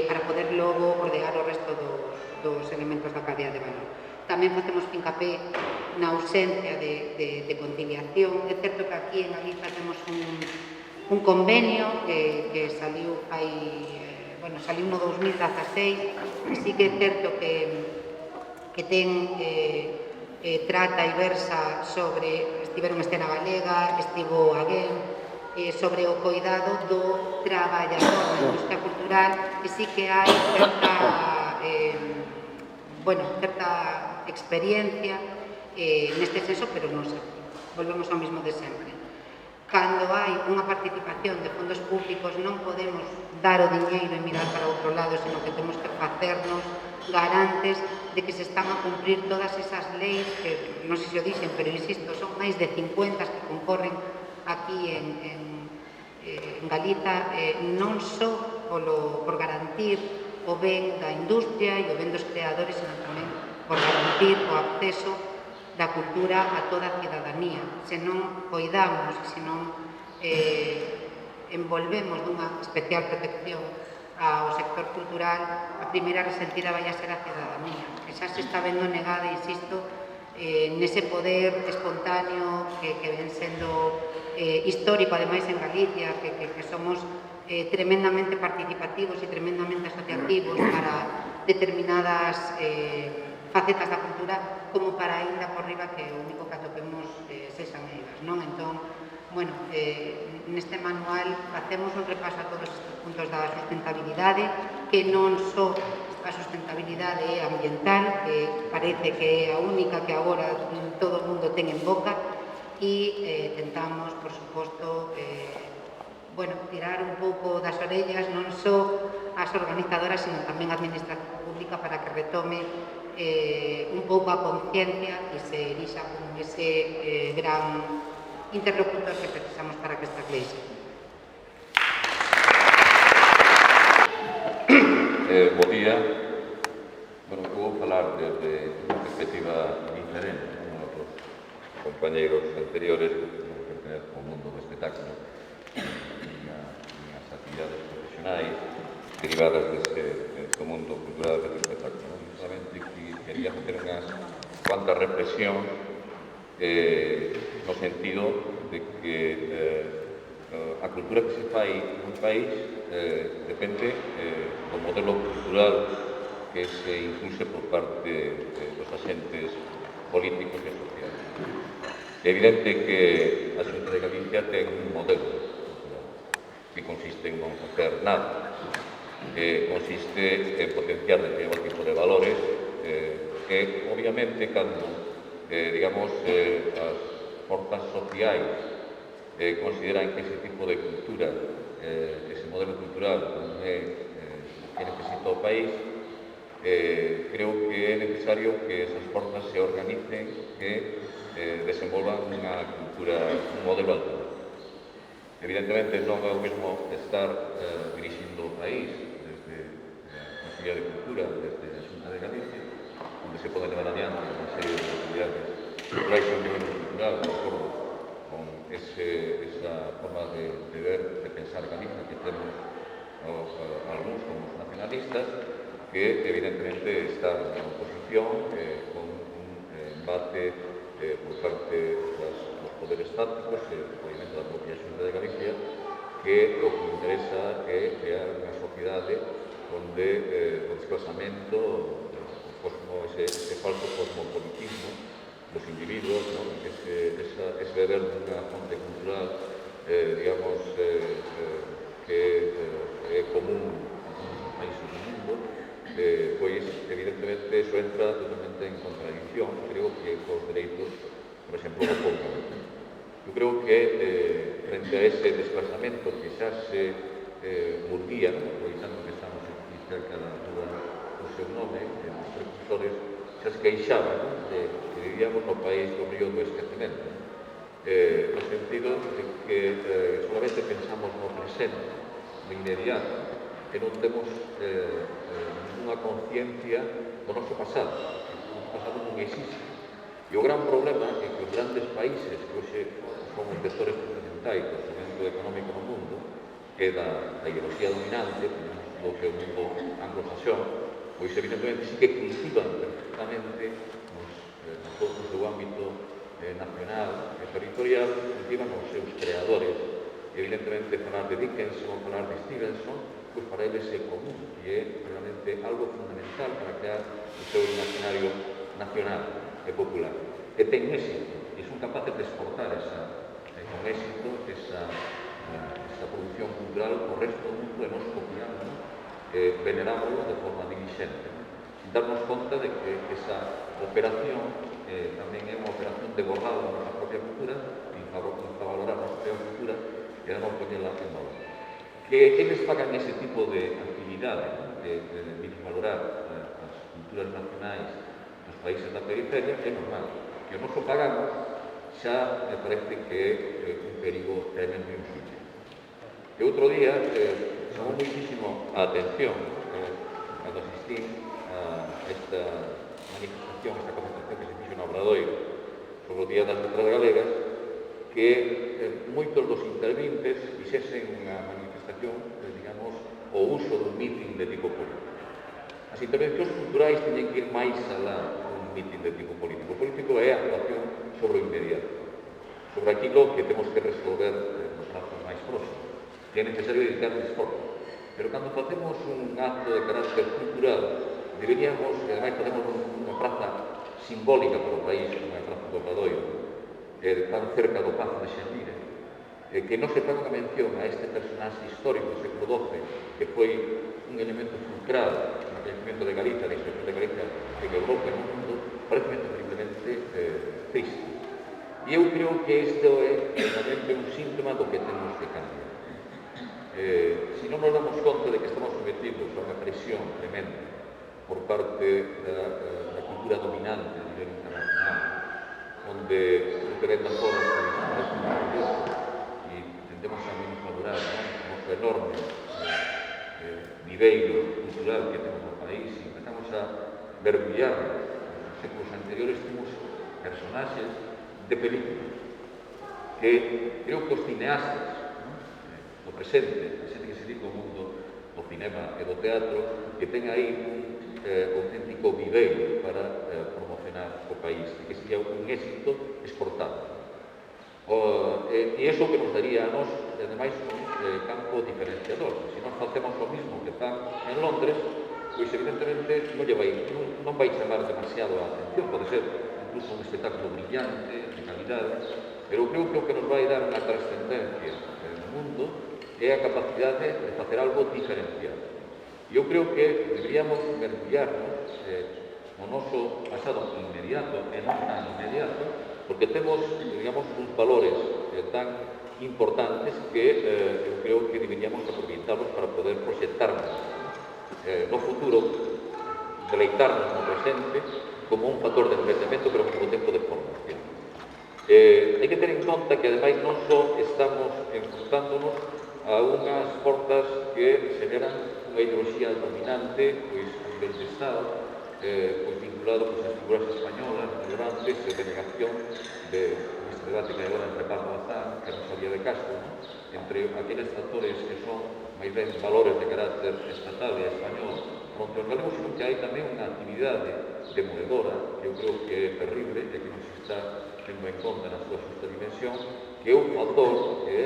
para poder logo ordear o resto dos elementos da cadea de valor. Tamén facemos fincapé na ausencia de conciliación. É certo que aquí en Galiza temos un convenio que saliu saliu no 2016, e sí que é certo que ten trata e versa sobre, estiveron Estela Galega, estivo Aguén, sobre o coidado do traballador na industria cultural, e sí que hai certa experiencia neste senso, pero non sei, volvemos ao mismo de sempre. Cando hai unha participación de fondos públicos non podemos dar o diñeiro e mirar para outro lado, senón que temos que facernos garantes de que se están a cumprir todas esas leis que, non sei se o dixen, pero insisto, son máis de 50 que concorren aquí en Galiza, non só por garantir o ben da industria e o ben dos creadores, senón tamén por garantir o acceso da cultura a toda a cidadanía. Se non coidamos, se non envolvemos dunha especial protección ao sector cultural, a primeira resentida vai a ser a cidadanía, que xa se está vendo negada, insisto, nese poder espontáneo que ven sendo histórico, ademais en Galicia, que somos tremendamente participativos e tremendamente asociativos para determinadas facetas da cultura, como para ainda por riba que o único que atopemos sexan eivas, non? Entón, bueno, neste manual facemos un repaso a todos estes puntos da sustentabilidade, que non só a sustentabilidade é ambiental, que parece que é a única que agora todo o mundo ten en boca, e tentamos, por suposto, bueno, tirar un pouco das orellas non só as organizadoras, sino tamén a administración pública para que retome un pouco a conciencia e se erixa como ese gran interlocutor que precisamos para que estas leis. Bo día. Bueno, eu vou falar desde unha perspectiva diferente, como outros compañeiros anteriores que non pertenecen ao mundo do espectáculo, as actividades profesionais derivadas deste mundo cultural do espectáculo. Solamente que quería facer unhas cuantas reflexións no sentido de que a cultura que se fai nun país depende do modelo cultural que se impulse por parte dos agentes políticos e sociais. É evidente que a Xunta de Galicia ten un modelo cultural que consiste en non facer nada, que consiste en potenciar determinado tipo de valores que, obviamente, cando, digamos, as forzas sociais consideran que ese tipo de cultura, ese modelo cultural non é que necesita o país, creo que é necesario que esas forzas se organicen e desenvolvan unha cultura, un modelo alternativo. Evidentemente non é o mesmo estar dirixindo o país desde a Consellería de Cultura, desde a Xunta de Galicia, onde se pode levar adiante unha serie de actividades culturais e un nivel cultural, de acordo con esa forma de ver, de pensar Galicia que temos algúns como os nacionalistas, que evidentemente está en oposición con un embate por parte dos poderes fácticos e, obviamente, da propia Xunta de Galicia, que o que interesa é crear unha sociedade onde o desplasamento, ese falso cosmopolitismo dos individuos, ese beber dunha fonte cultural, digamos, que é común en países do mundo, pois, evidentemente, iso entra totalmente en contradicción, creo que cos dereitos, por exemplo, do povo. Eu creo que, frente a ese desplazamento que xa se murdía, aproveitando que estamos aquí cerca da rúa do seu nome, os precursores xa se queixaban que vivíamos no país do río do esquecemento, no sentido de que solamente pensamos no presente, no inmediato, que non temos ninguna conciencia do noso pasado. O pasado non existe. E o gran problema é que os grandes países que hoxe son os vectores fundamentais do crecemento económico no mundo, que é da ideoloxía dominante, do que é o mundo anglosaxón, pois evidentemente sí que cultivan perfectamente nos outros do ámbito nacional e territorial, cultivan os seus creadores. Evidentemente, falar de Dickinson, falar de Stevenson, pois para eles é común e é realmente algo fundamental para crear o seu imaginario nacional e popular. E ten éxito, e son capaces de exportar con éxito esa produción cultural ao resto do mundo e nos copiamos, venerámoslo de forma diligente. Sin darnos conta de que esa operación tamén é unha operación de borrado da nosa propia cultura, infravalorar a nosa propia cultura e a non poñela en valor. Que eles pagan ese tipo de actividade, de minimvalorar as culturas nacionais dos países da periferia, é normal. Que o noso pagamos xa me parece que é un perigo tremendo e insulte. E outro día chamou muitísimo a atención cando asistí a esta manifestación, esta concentración que se fixo no Obradoiro sobre o Día das Letras Galegas, que moitos dos intervintes fixesen unha manifestación, digamos, o uso dun mitin de tipo político. As intervencións culturais teñen que ir máis alá dun mitin de tipo político. O político é a actuación sobre o inmediato. sobre aquilo que temos que resolver nos prazos máis próximos. E é necesario dedicar esforzo. Pero cando facemos un acto de carácter cultural, deberíamos, e ademais facemos unha praza simbólica para o país, como é a Praza do Obradoiro, tan cerca do Pazo de Xenmire, que non se faga unha mención a este personaxe histórico do século XII, que foi un elemento fulcral no crecimiento de Galicia, da expresión de Galicia en Europa e no mundo, parece terriblemente triste. E eu creo que isto é realmente un síntoma do que temos que cambiar. Se non nos damos conta de que estamos sometidos a unha presión tremenda por parte da cultura dominante a nivel internacional, onde o que ven da fora parece maravilloso e tendemos a minusvalorar o noso enorme niveiro cultural que temos no país e empezamos a mergullarnos. Nos séculos anteriores temos personaxes de película que creo que os cineastas do presente, a xente que se dedica ao mundo do cinema e do teatro, que ten aí un auténtico viveiro para promocionar o país e que sería un éxito exportado. E iso que nos daría a nós, ademais, un campo diferenciador. Se nós facemos o mismo que fan en Londres, pois evidentemente non vai chamar demasiado a atención, pode ser incluso un espectáculo brillante, de calidade, pero creo que o que nos vai dar unha trascendencia no mundo é a capacidade de facer algo diferenciado. Eu creo que deberíamos mergullarnos no noso pasado inmediato e non tan inmediato, porque temos, digamos, uns valores tan importantes que eu creo que deberíamos aproveitarlos para poder proxectarnos no futuro, deleitarnos no presente como un factor de entretenimento, pero ao mesmo tempo de formación. Hai que ter en conta que, ademais, non só estamos enfrontándonos a unhas portas que generan unha ideoloxía dominante, pois, a nivel de Estado, pois, vinculado pois, as figuras españolas, relevantes, de negación deste debate que hai agora entre Pablo Bazán e Rosalía de Castro, ¿no? Entre aqueles factores que son, máis ben, valores de carácter estatal e español contra os galegos, sino que hai tamén unha actividade demoledora, que eu creo que é terrible e que non se está tendo en conta na súa xusta dimensión, que é un factor que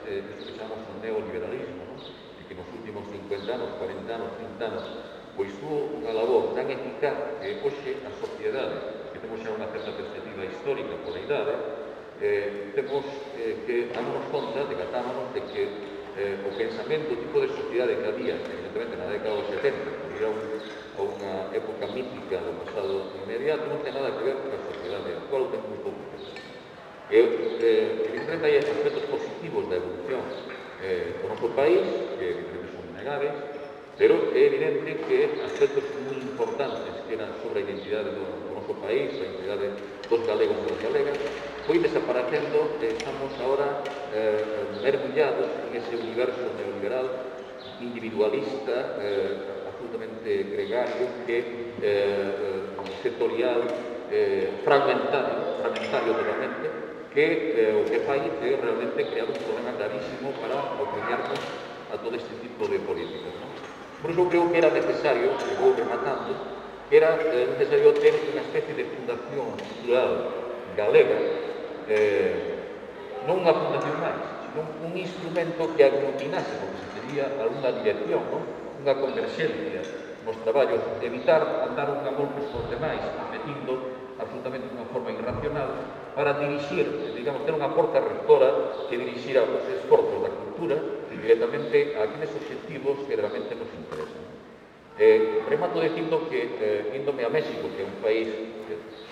que chamamos o neoliberalismo, ¿no? E que nos últimos 50 anos, 40 anos, 30 anos, pois tuvo unha labor tan eficaz que hoxe a sociedade, que temos xa unha certa perspectiva histórica pola idade, temos que darnos conta, decatámonos de que o pensamento, o tipo de sociedade que había, evidentemente na década dos 70, por ir a unha época mítica do pasado inmediato, non ten nada que ver con a sociedade actual, ten moi pouco que ver. Evidentemente hai aspectos positivos da evolución do noso país, que evidentemente son innegables, pero é evidente que aspectos moi importantes que eran sobre a identidade do noso país, a identidade dos galegos e das galegas, foi desaparecendo e estamos ahora mergullados en ese universo neoliberal, individualista, absolutamente gregario, sectorial, fragmentario totalmente, que o que fai é realmente crear un problema gravísimo para opoñarnos a todo este tipo de políticas, ¿no? Por iso creo que era necesario, que vou rematando, que era necesario ter unha especie de fundación cultural galega, non unha fundación máis, sino un instrumento que aglutinase, porque se pedía algunha dirección, ¿no? Unha converxencia nos traballos, evitar andar unha golpes por demais, metindo absolutamente unha forma irracional, para dirixir, digamos, ter unha porta rectora que dirixira os esforzos da cultura directamente a aqueles obxectivos que realmente nos interesan. Remato dicindo que, índome a México, que é un país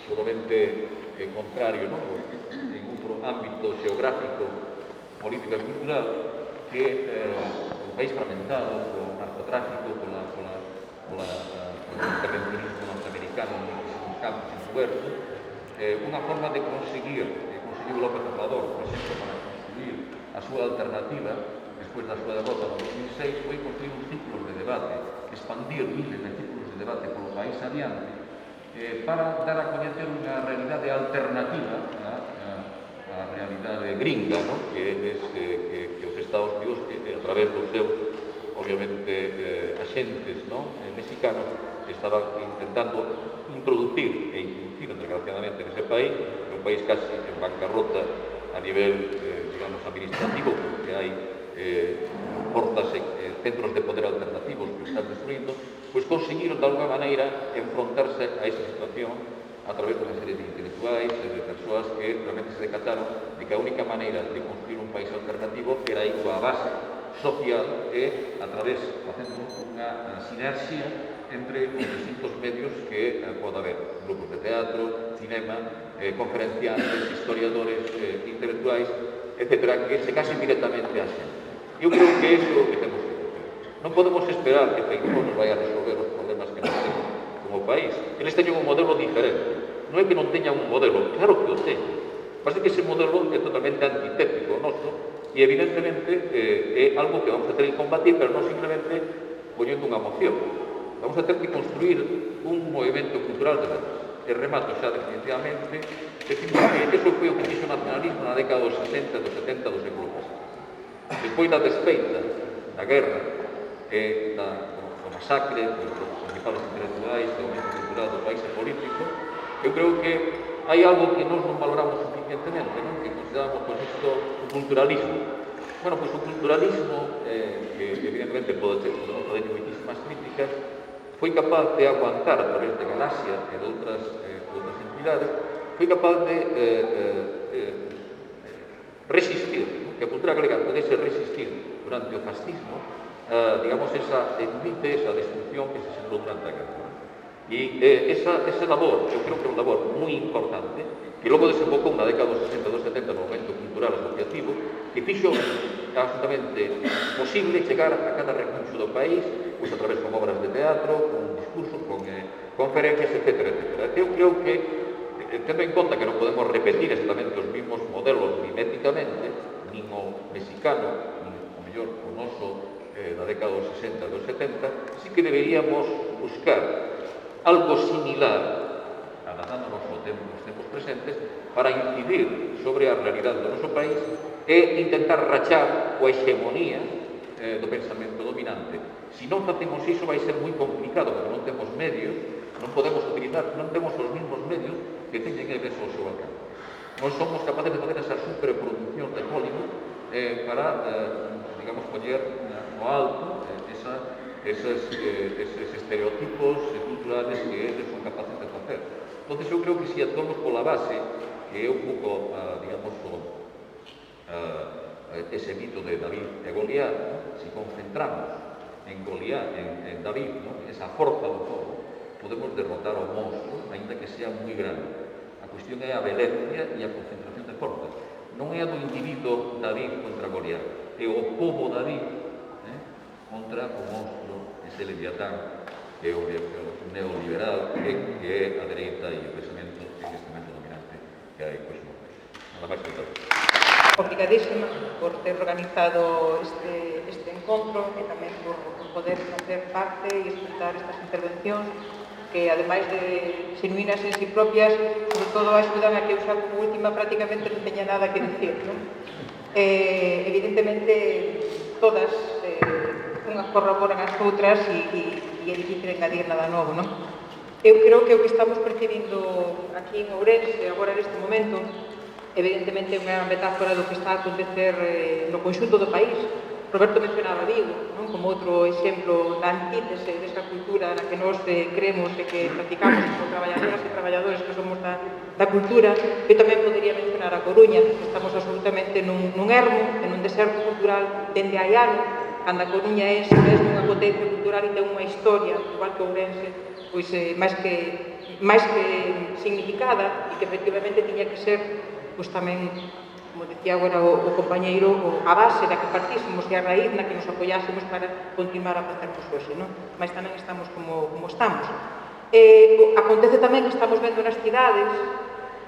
seguramente contrario, ¿no? En outro ámbito xeográfico, político e cultural, que un país fragmentado polo narcotráfico, polo intervencionismo norteamericano en campos encubertos, unha forma de conseguir López Obrador, por exemplo, para construir a súa alternativa despois da súa derrota no 2006, foi construir un ciclo de debate, expandir miles de ciclos de debate polo país adiante, para dar a coñecer unha realidade alternativa á realidade gringa, ¿no? Que os Estados Unidos, a través dos seus, obviamente, axentes, ¿no? Mexicanos, estaban intentando introducir, desgraciadamente, nese país, o un país casi en bancarrota a nivel, digamos, administrativo, porque hai centros de poder alternativos que están destruindo, pois conseguiron de alguna maneira enfrontarse a esa situación a través de unha serie de intelectuais e de persoas que realmente se decataron de que a única maneira de construir un país alternativo era ir coa base social e a través, facendo unha sinerxia entre os distintos medios que pode haber, grupos de teatro, cinema, conferenciantes, historiadores, intelectuais, etc., que se casen directamente a xente. Eu creo que é iso que temos que facer. Non podemos esperar que Feijóo nos vai a resolver os problemas que nos temos como país. Eles teñen un modelo diferente. Non é que non teñan un modelo, claro que o teñen. Pasa que ese modelo é totalmente antitético ao noso e, evidentemente, é algo que vamos a ter que combatir, pero non simplemente poñendo unha moción. Vamos a ter que construir un movimento cultural de verdade. E remato xa definitivamente, dicindo que eso foi o que fixo o nacionalismo na década dos 60, dos 70, do século pasado. Despois da despeita, da guerra, e do masacre, dos principales intelectuais, do momento cultural do país e político, eu creo que hai algo que nós non valoramos suficientemente, non? Que consideramos, pois, isto, o culturalismo. Bueno, pois o culturalismo, que evidentemente podemos fazer moitísimas críticas, foi capaz de aguantar a través de Galaxia e de outras entidades, foi capaz de resistir, que a cultura galega podese resistir durante o fascismo, digamos, esa envite, esa destrucción que se sembrou durante a guerra. E esa labor, eu creo que é unha labor moi importante, que logo desembocou na década dos 60 dos 70 no momento cultural asociativo, que fixo absolutamente posible chegar a cada recuncho do país, pois a través con obras de teatro, con discursos, con conferencias, etc. Eu creo que, tendo en conta que non podemos repetir exactamente os mismos modelos miméticamente, nin o mexicano, nin o mellor o noso da década dos 60 dos 70, sí que deberíamos buscar algo similar, adaptándonos aos tempos presentes, para incidir sobre a realidade do noso país e intentar rachar coa hegemonía do pensamento dominante. Se non facemos iso vai ser moi complicado, porque non temos medios, non podemos utilizar, non temos os mesmos medios que teñen eles ao seu alcance. Non somos capaces de fazer esa superproducción de Hollywood para, digamos, poñer no alto esos estereotipos culturales que eles son capaces de facer. Entón, eu creo que se actuamos pola base, que é un pouco, digamos, ese mito de David e Goliat, ¿no? Si concentramos en Goliat, en David, ¿no? Esa forza do fogo, podemos derrotar o monstro, ainda que sea moi grande. A cuestión é a violencia e a concentración de forzas. Non é a do individuo David contra Goliat, é o povo David contra o monstro, ese leviatán, que é o neoliberal, que é a dereita e o pensamento dominante que hai pois, no país. Nada máis que todo. Obrigadísima por ter organizado este encontro e tamén por poder facer parte e escutar estas intervencións que, ademais de genuínas en si propias, sobre todo axudan a que eu xa como última prácticamente non teña nada que dicir, non? Evidentemente, todas unhas corroboran as outras e é difícil engadir nada novo, non? Eu creo que o que estamos percibindo aquí en Ourense, agora neste momento, evidentemente é unha metáfora do que está a acontecer no conxunto do país. Roberto mencionaba Vigo, non? Como outro exemplo da antítese desa cultura na que nós creemos e que practicamos como traballadoras e traballadores que somos da cultura. Eu tamén podería mencionar a Coruña, que estamos absolutamente nun ermo, en un deserto cultural dende hai anos, cando a Coruña é en mesmo unha potencia cultural e ten unha historia, igual que Ourense, pois máis que significada e que efectivamente tiña que ser pois tamén, como decía agora o compañeiro, a base da que partísemos e a raíz na que nos apoyásemos para continuar a facernos hoxe, non? Mas tamén estamos como estamos. Acontece tamén que estamos vendo nas cidades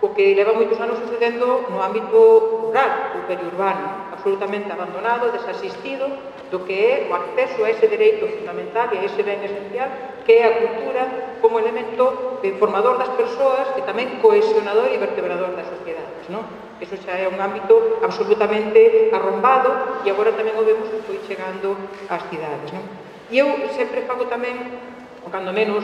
o que leva moitos anos sucedendo no ámbito rural ou periurbano, absolutamente abandonado, desasistido do que é o acceso a ese dereito fundamental e a ese ben esencial que é a cultura como elemento formador das persoas e tamén cohesionador e vertebrador das sociedades, non? Eso xa é un ámbito absolutamente arrombado e agora tamén o vemos que foi chegando ás cidades, non? E eu sempre fago tamén ou cando menos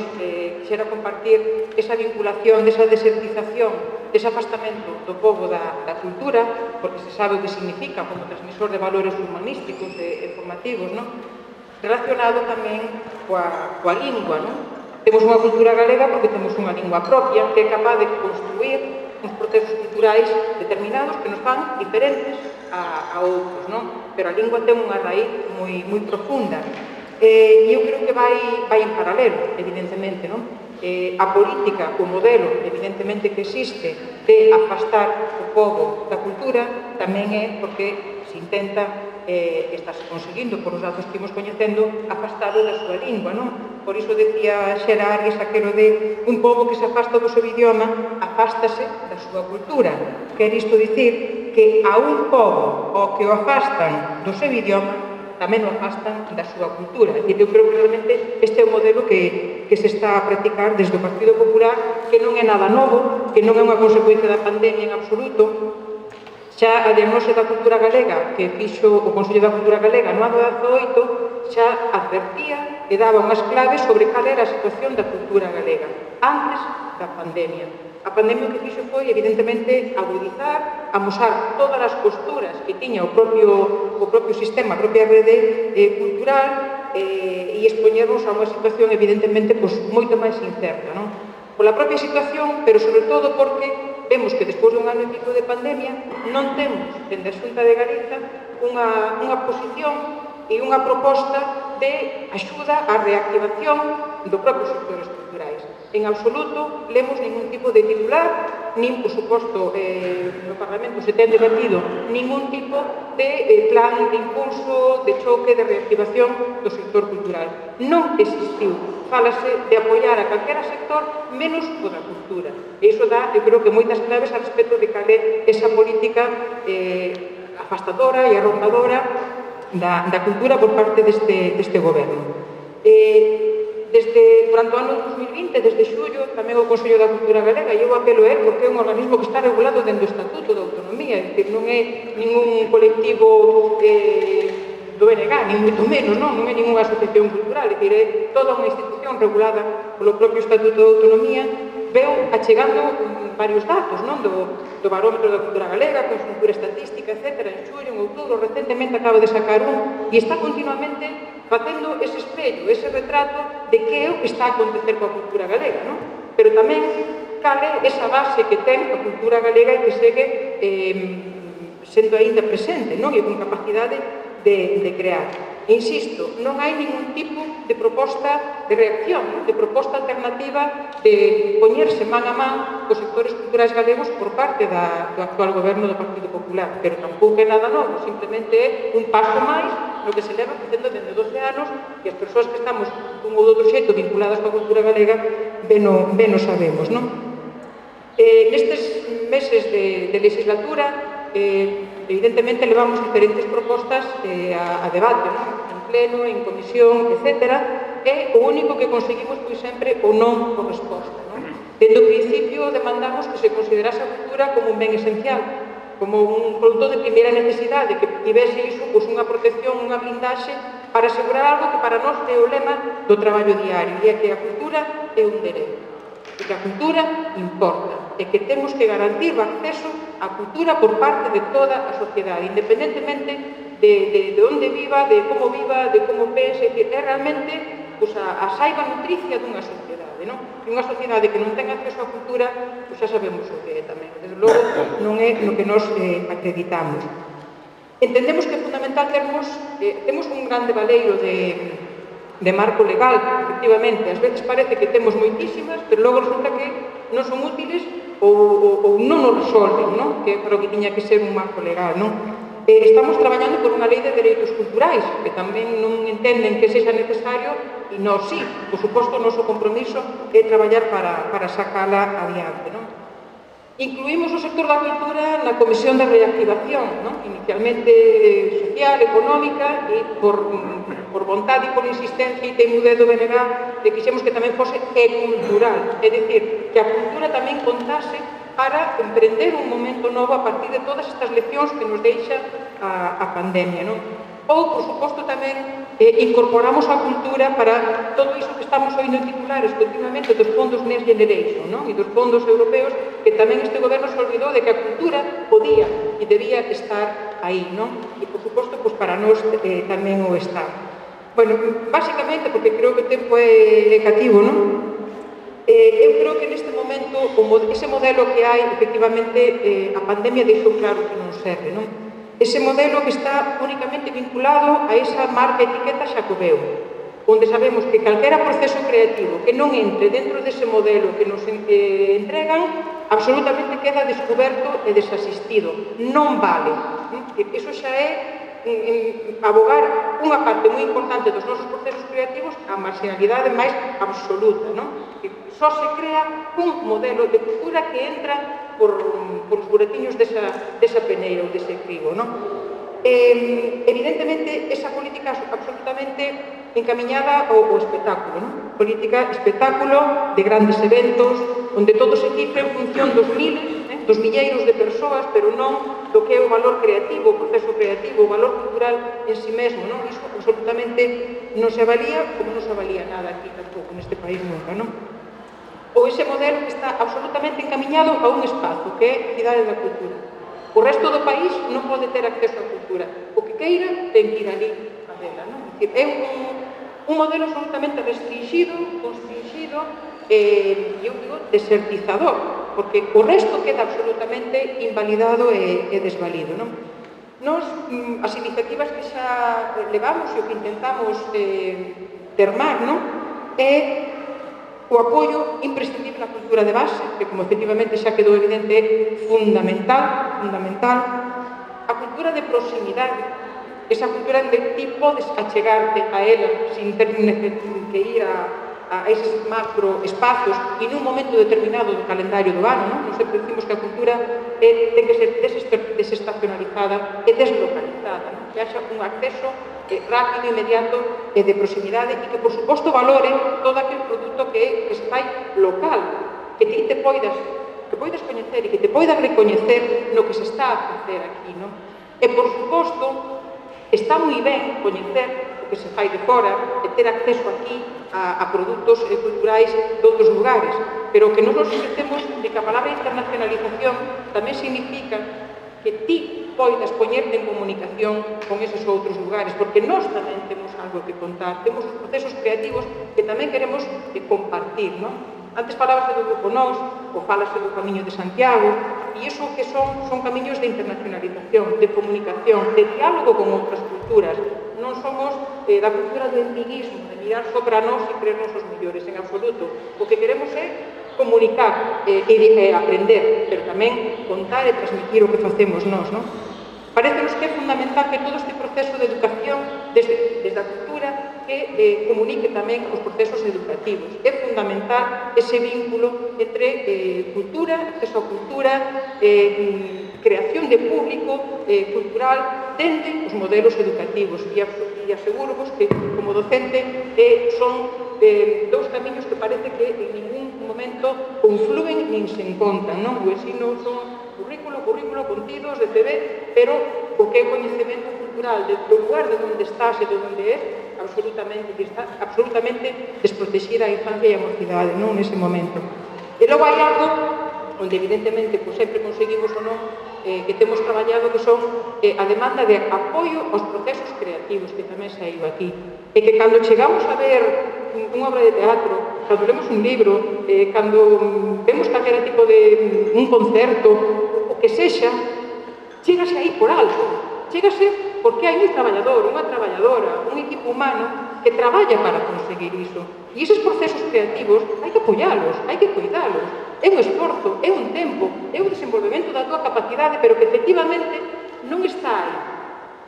quixera compartir esa vinculación, desa desertización, dese afastamento do pobo da cultura, porque se sabe o que significa como transmisor de valores humanísticos e formativos, non? Relacionado tamén coa lingua, non? Temos unha cultura galega porque temos unha lingua propia que é capaz de construir uns procesos culturais determinados que nos fan diferentes a outros, non? Pero a lingua ten unha raíz moi profunda. E eu creo que vai en paralelo, evidentemente, non? A política, o modelo, evidentemente, que existe de afastar o pobo da cultura tamén é porque se intenta estás conseguindo, por os datos que imos coñecendo, afastado da súa lingua, non? Por iso decía Xera Arias aquelo de un pobo que se afasta do seu idioma, afástase da súa cultura. Quer isto dicir que a un pobo ao que o afastan do seu idioma tamén o afastan da súa cultura. E eu creo que realmente este é o modelo que se está a practicar desde o Partido Popular, que non é nada novo, que non é unha consecuencia da pandemia en absoluto. Xa a diagnose da cultura galega que fixo o Consello da Cultura Galega no ano 18 xa advertía e daba unhas claves sobre cal era a situación da cultura galega antes da pandemia. A pandemia o que fixo foi, evidentemente, agudizar, amosar todas as posturas que tiña o propio sistema, a propia rede cultural e expoñernos a unha situación, evidentemente, moito máis incerta, non? Pola propia situación, pero sobre todo porque vemos que despois dun ano e pico de pandemia non temos, dende a Xunta de Galiza, unha posición e unha proposta de axuda á reactivación do propio sectores culturais. En absoluto, lemos ningún tipo de titular, nin, por suposto, no Parlamento se ten debatido ningún tipo de plan de impulso, de choque, de reactivación do sector cultural. Non existiu. Fálase de apoiar a calquera sector menos o da cultura. E iso dá, eu creo que moitas claves a respecto de cal é esa política afastadora e arrombadora da cultura por parte deste goberno. Durante o ano 2020, desde xullo, tamén o Consello da Cultura Galega, e eu apelo a él porque é un organismo que está regulado dentro do Estatuto da Autonomía, é dicir, non é ningún colectivo do BNG, nin moito menos, non é ninguna asociación cultural, é dicir, é toda unha institución regulada polo propio Estatuto da Autonomía, veu achegando varios datos, non? Do barómetro da cultura galega, conxuntura estatística, etc. En xullo, en outubro, recentemente acaba de sacar un, e está continuamente facendo ese espello, ese retrato de que é o que está a acontecer coa cultura galega, non? Pero tamén cale esa base que ten a cultura galega e que segue sendo aínda presente, non? E con capacidade de crear. Insisto, non hai ningún tipo de proposta de reacción, de proposta alternativa de poñerse man a man cos sectores culturais galegos por parte do actual goberno do Partido Popular, pero tampouco é nada novo, simplemente é un paso máis no que se leva facendo dende 12 anos e as persoas que estamos dun ou outro xeito vinculadas coa cultura galega ben o sabemos, non? Nestes meses de legislatura evidentemente levamos diferentes propostas a debate, non? En pleno, en comisión, etc. E o único que conseguimos foi sempre o non por resposta, non? Desde o principio demandamos que se considerase a cultura como un ben esencial, como un produto de primeira necesidade, que tivese iso unha protección, unha blindaxe para asegurar algo que para nós é o lema do traballo diario, e é que a cultura é un dereito, e que a cultura importa, e que temos que garantir o acceso á cultura por parte de toda a sociedade, independentemente de onde viva, de como pense, é realmente a saiba nutricia dunha sociedade, non? E unha sociedade que non ten acceso á cultura, xa sabemos o que é tamén, desde logo non é no que nos acreditamos. Entendemos que é fundamental temos un grande valeiro de marco legal, efectivamente, ás veces parece que temos moitísimas, pero logo resulta que non son útiles ou non nos resolven, non? Que é para o que tiña que ser un marco legal, non? Estamos traballando por unha lei de dereitos culturais, que tamén non entenden que sexa necesario, e nós sí, por suposto, o noso compromiso é traballar para sacala adiante, non? Incluímos o sector da cultura na Comisión de Reactivación, non? Inicialmente social, económica, e por vontade e por insistencia e teimudez do BNG, quixemos que tamén fose cultural, é dicir, que a cultura tamén contase para emprender un momento novo a partir de todas estas leccións que nos deixa a pandemia, non? Ou, por suposto, tamén incorporamos a cultura para todo iso que estamos oindo en titulares continuamente dos fondos Next Generation, non? E dos fondos europeos, que tamén este goberno se olvidou de que a cultura podía e debía estar aí, non? E, por suposto, pois, para nós tamén o está. Bueno, básicamente, porque creo que o tempo é cativo, non? Eu creo que neste momento ese modelo que hai, efectivamente, a pandemia deixou claro que non serve, non? Ese modelo que está únicamente vinculado a esa marca etiqueta Xacobeo, onde sabemos que calquera proceso creativo que non entre dentro dese modelo que nos entregan, absolutamente queda descoberto e desasistido. Non vale. Iso xa é abogar unha parte moi importante dos nosos procesos creativos a marginalidade máis absoluta, non? Que só se crea un modelo de cultura que entra por os buretiños desa peneira ou dese cribo, non? Evidentemente, esa política absolutamente encamiñada ao espectáculo, non? Política espectáculo de grandes eventos, onde todo se cifra en función dos miles, dos milleiros de persoas, pero non do que é o valor creativo, o proceso creativo, o valor cultural en si mesmo, non? Iso absolutamente non se avalía, como non se avalía nada aquí tampouco neste país nunca, non? Ou ese modelo que está absolutamente encamiñado a un espazo, que é a cidade da cultura. O resto do país non pode ter acceso á cultura. O que queira, ten que ir ali a vela, non? É un modelo absolutamente restringido, constringido, e eu digo desertizador, porque o resto queda absolutamente invalidado e desvalido, non? Nos, as iniciativas que xa levamos e o que intentamos termar, non? É o apoio imprescindible á cultura de base, que como efectivamente xa quedou evidente é fundamental, a cultura de proximidade, esa cultura de ti podes achegarte a ela sin ter que ir a eses macro espacios e nun momento determinado do calendario do ano, non? Nos sempre decimos que a cultura ten que ser desestacionalizada e deslocalizada, non? Que haxa un acceso rápido, inmediato e de proximidade e que, por suposto, valore todo aquel produto que se fai local, que ti te poidas coñecer e que te poidas recoñecer no que se está a facer aquí, non? E, por suposto, está moi ben coñecer o que se fai de fora e ter acceso aquí a produtos culturais de outros lugares, pero o que nos esquecemos de que a palabra internacionalización tamén significa que ti poidas poñerte en comunicación con esos outros lugares, porque nós tamén temos algo que contar, temos os procesos creativos que tamén queremos compartir, non? Antes falábase do Grupo Nós, ou falase do Camiño de Santiago, e iso que son camiños de internacionalización, de comunicación, de diálogo con outras culturas. Non somos da cultura do endiguismo, de mirar só para nós e creernos os mellores, en absoluto. O que queremos é comunicar e aprender, pero tamén contar e transmitir o que facemos nós, non? Parecenos que é fundamental que todo este proceso de educación, desde a cultura, que comunique tamén os procesos educativos. É fundamental ese vínculo entre cultura, acceso a cultura, creación de público cultural dende os modelos educativos. E aseguro-vos que, como docente, son dous camiños que parece que en ningún momento confluen nin se encontran, non? O ensino son currículo, contidos, de TV, pero o que é coñecemento cultural do lugar de onde estás e de onde é, absolutamente desprotexida a infancia e a mocidade, non? Nese momento. E logo hai algo onde evidentemente sempre conseguimos ou non que temos traballado, que son a demanda de apoio aos procesos creativos, que tamén saiu aquí. E que cando chegamos a ver unha obra de teatro, cando lemos un libro, cando vemos calquera tipo de un concerto, o que sexa, chégase aí por algo. Chégase porque hai un traballador, unha traballadora, un equipo humano que traballa para conseguir iso. E eses procesos creativos hai que apoialos, hai que cuidalos. É un esforzo, é un tempo, é un desenvolvemento da túa capacidade, pero que efectivamente non está aí.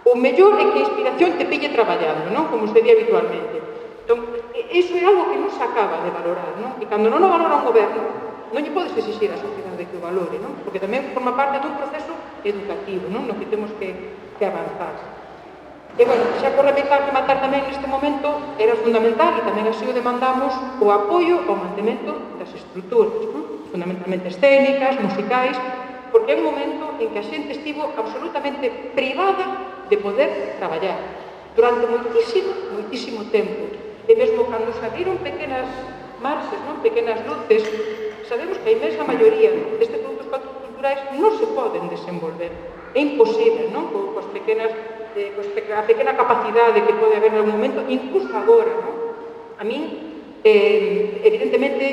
O mellor é que a inspiración te pille traballando, non? Como se di habitualmente. Entón, iso é algo que non se acaba de valorar, non? E cando non o valora un goberno, non lle podes exixir á sociedade que o valore, non? Porque tamén forma parte dun proceso educativo, non? No que temos que avanzar. E, bueno, xa por rematar tamén neste momento era fundamental, e tamén así o demandamos, o apoio ao mantemento das estruturas, non? Fundamentalmente escénicas, musicais, porque é un momento en que a xente estivo absolutamente privada de poder traballar. durante moitísimo tempo. E mesmo cando se abriron pequenas marxes, pequenas luces, sabemos que a inmensa maioría destes produtos culturais non se poden desenvolver. É imposible, coas pequenas, a pequena capacidade que pode haber en algún momento, incluso agora. A min, evidentemente,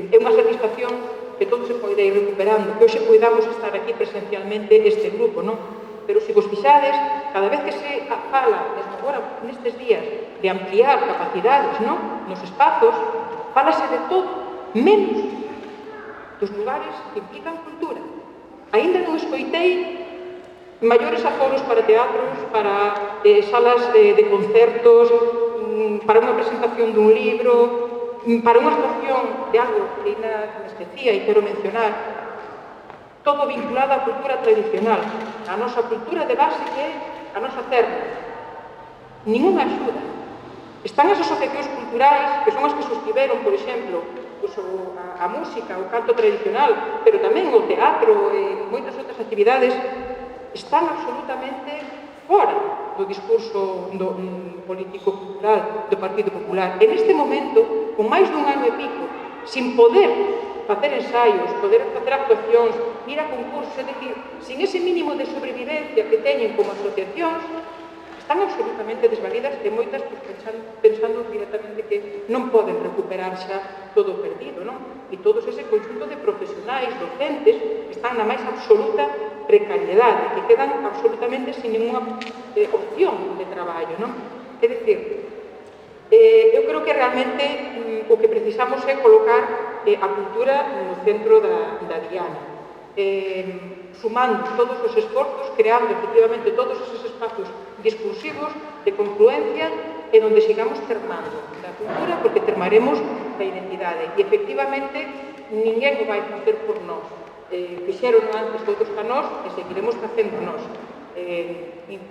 é unha satisfacción que todo se pode ir recuperando, que hoxe podamos estar aquí presencialmente este grupo, Pero se vos fixades, cada vez que se fala, mesmo agora nestes días, de ampliar capacidades nos espazos, fálase de todo, menos dos lugares que implican cultura. Aínda non escoitei maiores aforos para teatros, para salas de concertos, para unha presentación dun libro, para unha actuación de algo que ainda me esquecía e quero mencionar, todo vinculado á cultura tradicional, a nosa cultura de base que é a nosa terra. Ninguna axuda. Están as asociacións culturais, que son as que sostiveron, por exemplo, a música, o canto tradicional, pero tamén o teatro e moitas outras actividades, están absolutamente fora do discurso político-cultural do Partido Popular. En este momento, con máis dun ano e pico, sin poder facer ensaios, poder facer actuacións, ir a concursos, é dicir, sin ese mínimo de sobrevivencia que teñen como asociacións, están absolutamente desvalidas e moitas pensando directamente que non poden recuperar xa todo perdido, E todos ese conjunto de profesionais, docentes, están na máis absoluta precariedade, que quedan absolutamente sin ninguna opción de traballo, É dicir, eu creo que realmente o que precisamos é colocar a cultura no centro da diana, sumando todos os esforzos, creando efectivamente todos esos espacios discursivos de confluencia e onde sigamos termando da cultura, porque termaremos da identidade. E efectivamente ninguén o vai facer por nós. Fixeron antes todos a nós e seguiremos facendo nós.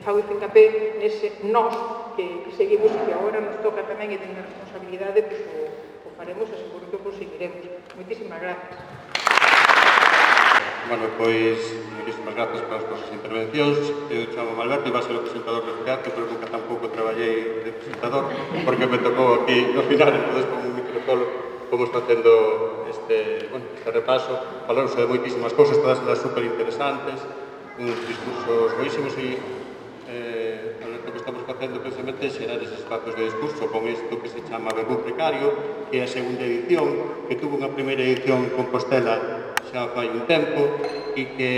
Fago fincapé nese nós que seguimos e que agora nos toca tamén e tener responsabilidade, pois o faremos e seguro que o conseguiremos. Moitísimas gracias. Bueno, pois, moitísimas gracias pelas vosas intervencións. Eu chamo Alberto e vai ser o presentador do teatro, pero nunca tampouco traballei de presentador, porque me tocou aquí no final, entón, con un microfolo, como está facendo este repaso. Falaronse de moitísimas cousas, todas elas super interesantes, uns discursos boísimos e o que estamos facendo precisamente é xerar eses espacios de discurso con isto que se chama Verbum Precario, que é a segunda edición, que tuvo unha primeira edición en Compostela xa fai un tempo e que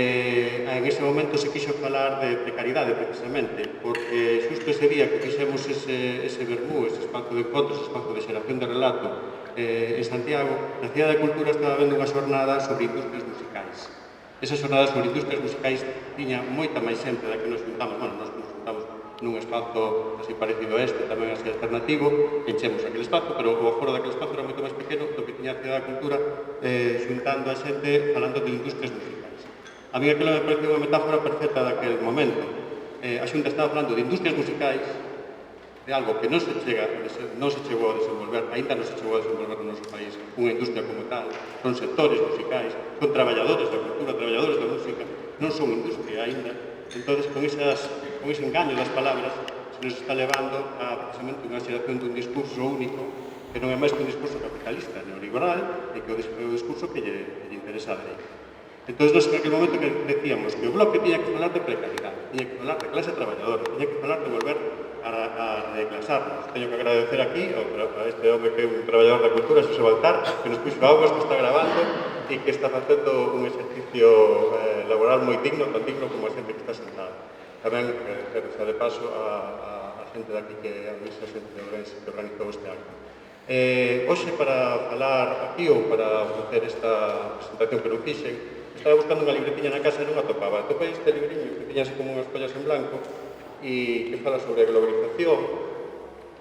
en ese momento se quixo falar de precariedade precisamente, porque xusto ese día que fixemos ese verbú, ese espazo de encontros, ese espazo de xeración de relato en Santiago, na Cidade da Cultura estaba vendo unha xornada sobre industrias musicais. Esa xornada sobre industrias musicais tiña moita máis xente da que nos juntamos, nos juntamos nun espazo así parecido a este, tamén así alternativo, enchemos aquele espazo, pero o aforo daquele espazo era moito máis pequeno do que tiña a Cidade da Cultura, xuntando a xente falando de industrias musicais. A mí aquilo me pareceu unha metáfora perfecta daquele momento. A Xunta estaba falando de industrias musicais, de algo que non se chegou a desenvolver, ainda non se chegou a desenvolver no noso país, unha industria como tal, son sectores musicais, son traballadores da cultura, traballadores da música, non son industria ainda. Entón, con ese engaño das palabras, se nos está levando a precisamente unha xeración dun discurso único, que non é máis que un discurso capitalista, neoliberal, e que é o discurso que lle interesa a dereita. Entón, nós en aquel momento que decíamos que o bloque tiña que falar de precariedade, tiña que falar de clase trabajadora, tiña que falar de volver a reclasarnos. Teño que agradecer aquí a este home que é un traballador da cultura, Xosé Baltar, que nos puxo augas, que está grabando e que está facendo un exercicio laboral moi digno, tan digno como a xente que está sentada. Tamén, xa de paso, a xente daqui que a misa xente de Ourense que organizou este acto. Hoxe, para falar aquí ou para ofrecer esta presentación que non fixen, estaba buscando unha libretiña na casa e non a topaba. Atopei este libriño que tiña así como unhas follas en blanco e que fala sobre a globalización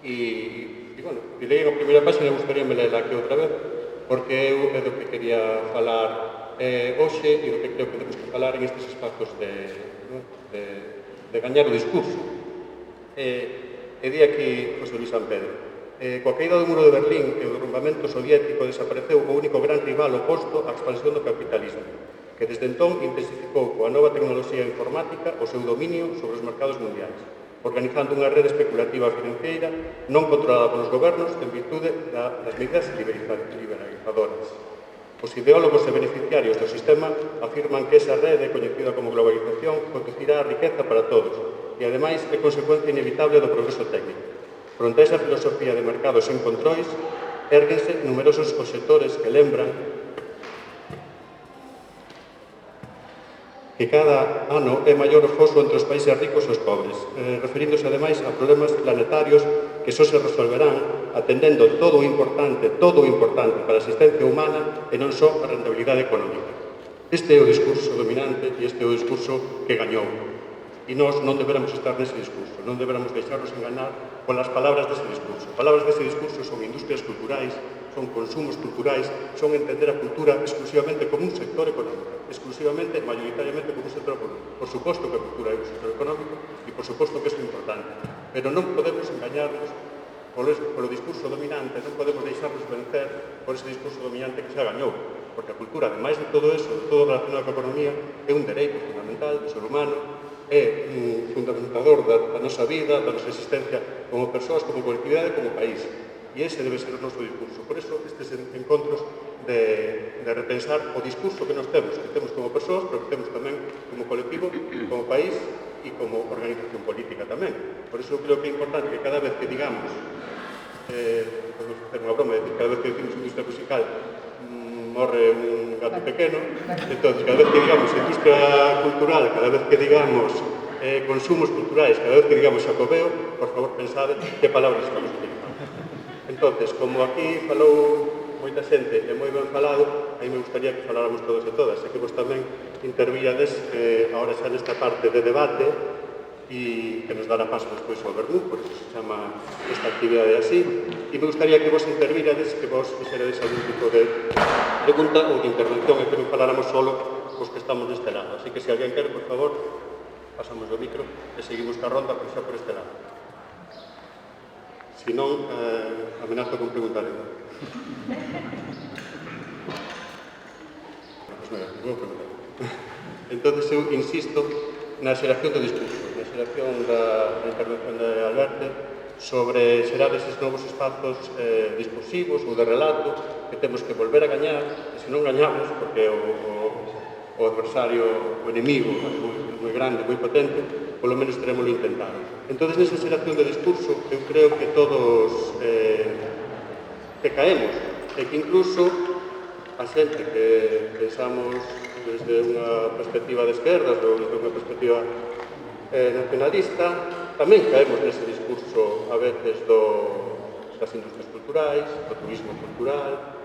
e bueno, leí a primeira página e gustaríame lela aquí outra vez porque eu é do que quería falar hoxe e do que creo que temos que falar en estes espazos de gañar o discurso. E di aquí José Luis San Pedro. Coa caída do muro de Berlín e o derrumbamento soviético desapareceu o único gran rival oposto á expansión do capitalismo, que desde entón intensificou coa nova tecnoloxía informática o seu dominio sobre os mercados mundiais. organizando unha rede especulativa financiera non controlada polos gobernos en virtude das medidas liberalizadoras. Os ideólogos e beneficiarios do sistema afirman que esa rede, coñecida como globalización, conducirá a riqueza para todos e, ademais, é consecuencia inevitable do progreso técnico. Fronte a esa filosofía de mercados sen controis, érguense numerosos obxectores que lembran que cada ano é maior o foso entre os países ricos e os pobres, referíndose, ademais, a problemas planetarios que só se resolverán atendendo todo o importante para a existencia humana e non só a rentabilidade económica. Este é o discurso dominante e este é o discurso que gañou. E nós non deberamos estar nese discurso, non deberamos deixarnos enganar polas palabras dese discurso. Palabras dese discurso son industrias culturais, son consumos culturais, son entender a cultura exclusivamente como un sector económico, exclusivamente, mayoritariamente como un sector económico. Por suposto que a cultura é un sector económico e por suposto que isto é importante, pero non podemos engañarnos polo discurso dominante, non podemos deixarnos vencer por ese discurso dominante que xa gañou, porque a cultura, ademais de todo eso, de todo relacionado coa economía, é un dereito fundamental do ser humano, é un fundamentador da nosa vida, da nosa existencia como persoas, como colectividade, como país. E ese debe ser o noso discurso. Por eso, estes encontros de repensar o discurso que nos temos como persoas, pero que temos tamén como colectivo, como país e como organización política tamén. Por eso creo que é importante que cada vez que digamos, podemos facer unha broma, cada vez que decimos industria musical, morre un gato pequeno, entón, cada vez que digamos industria cultural, cada vez que digamos consumos culturais, cada vez que digamos xacobeo, por favor, pensade que palabras estamos utilizando. Entón, como aquí falou moita xente e moi ben falado, aí me gustaría que faláramos todos e todas, e que vos tamén intervíades agora xa nesta parte de debate e que nos dará paso despois ao vermú, por iso se chama esta actividade así, e me gustaría que vos intervirades, que vos fixerades algún tipo de pregunta ou de intervención e que non faláramos solo os que estamos deste lado. Así que se alguén quere, por favor, pasamos o micro e seguimos ca ronda, por xa por este lado. Se non, amenazo con preguntar eu. Pois nada, vou preguntar. Entón, eu insisto na xeración do discurso, na xeración da intervención de Alberto sobre xerar eses novos espazos discursivos ou de relato que temos que volver a gañar, e se non gañamos, porque o adversario, o enemigo, é moi grande, moi potente, polo menos teremoslo intentado. Entón, nesa xeración de discurso, eu creo que todos que caemos, e que incluso a xente que pensamos desde unha perspectiva de esquerdas ou desde unha perspectiva nacionalista, tamén caemos nese discurso a veces das industrias culturais, do turismo cultural,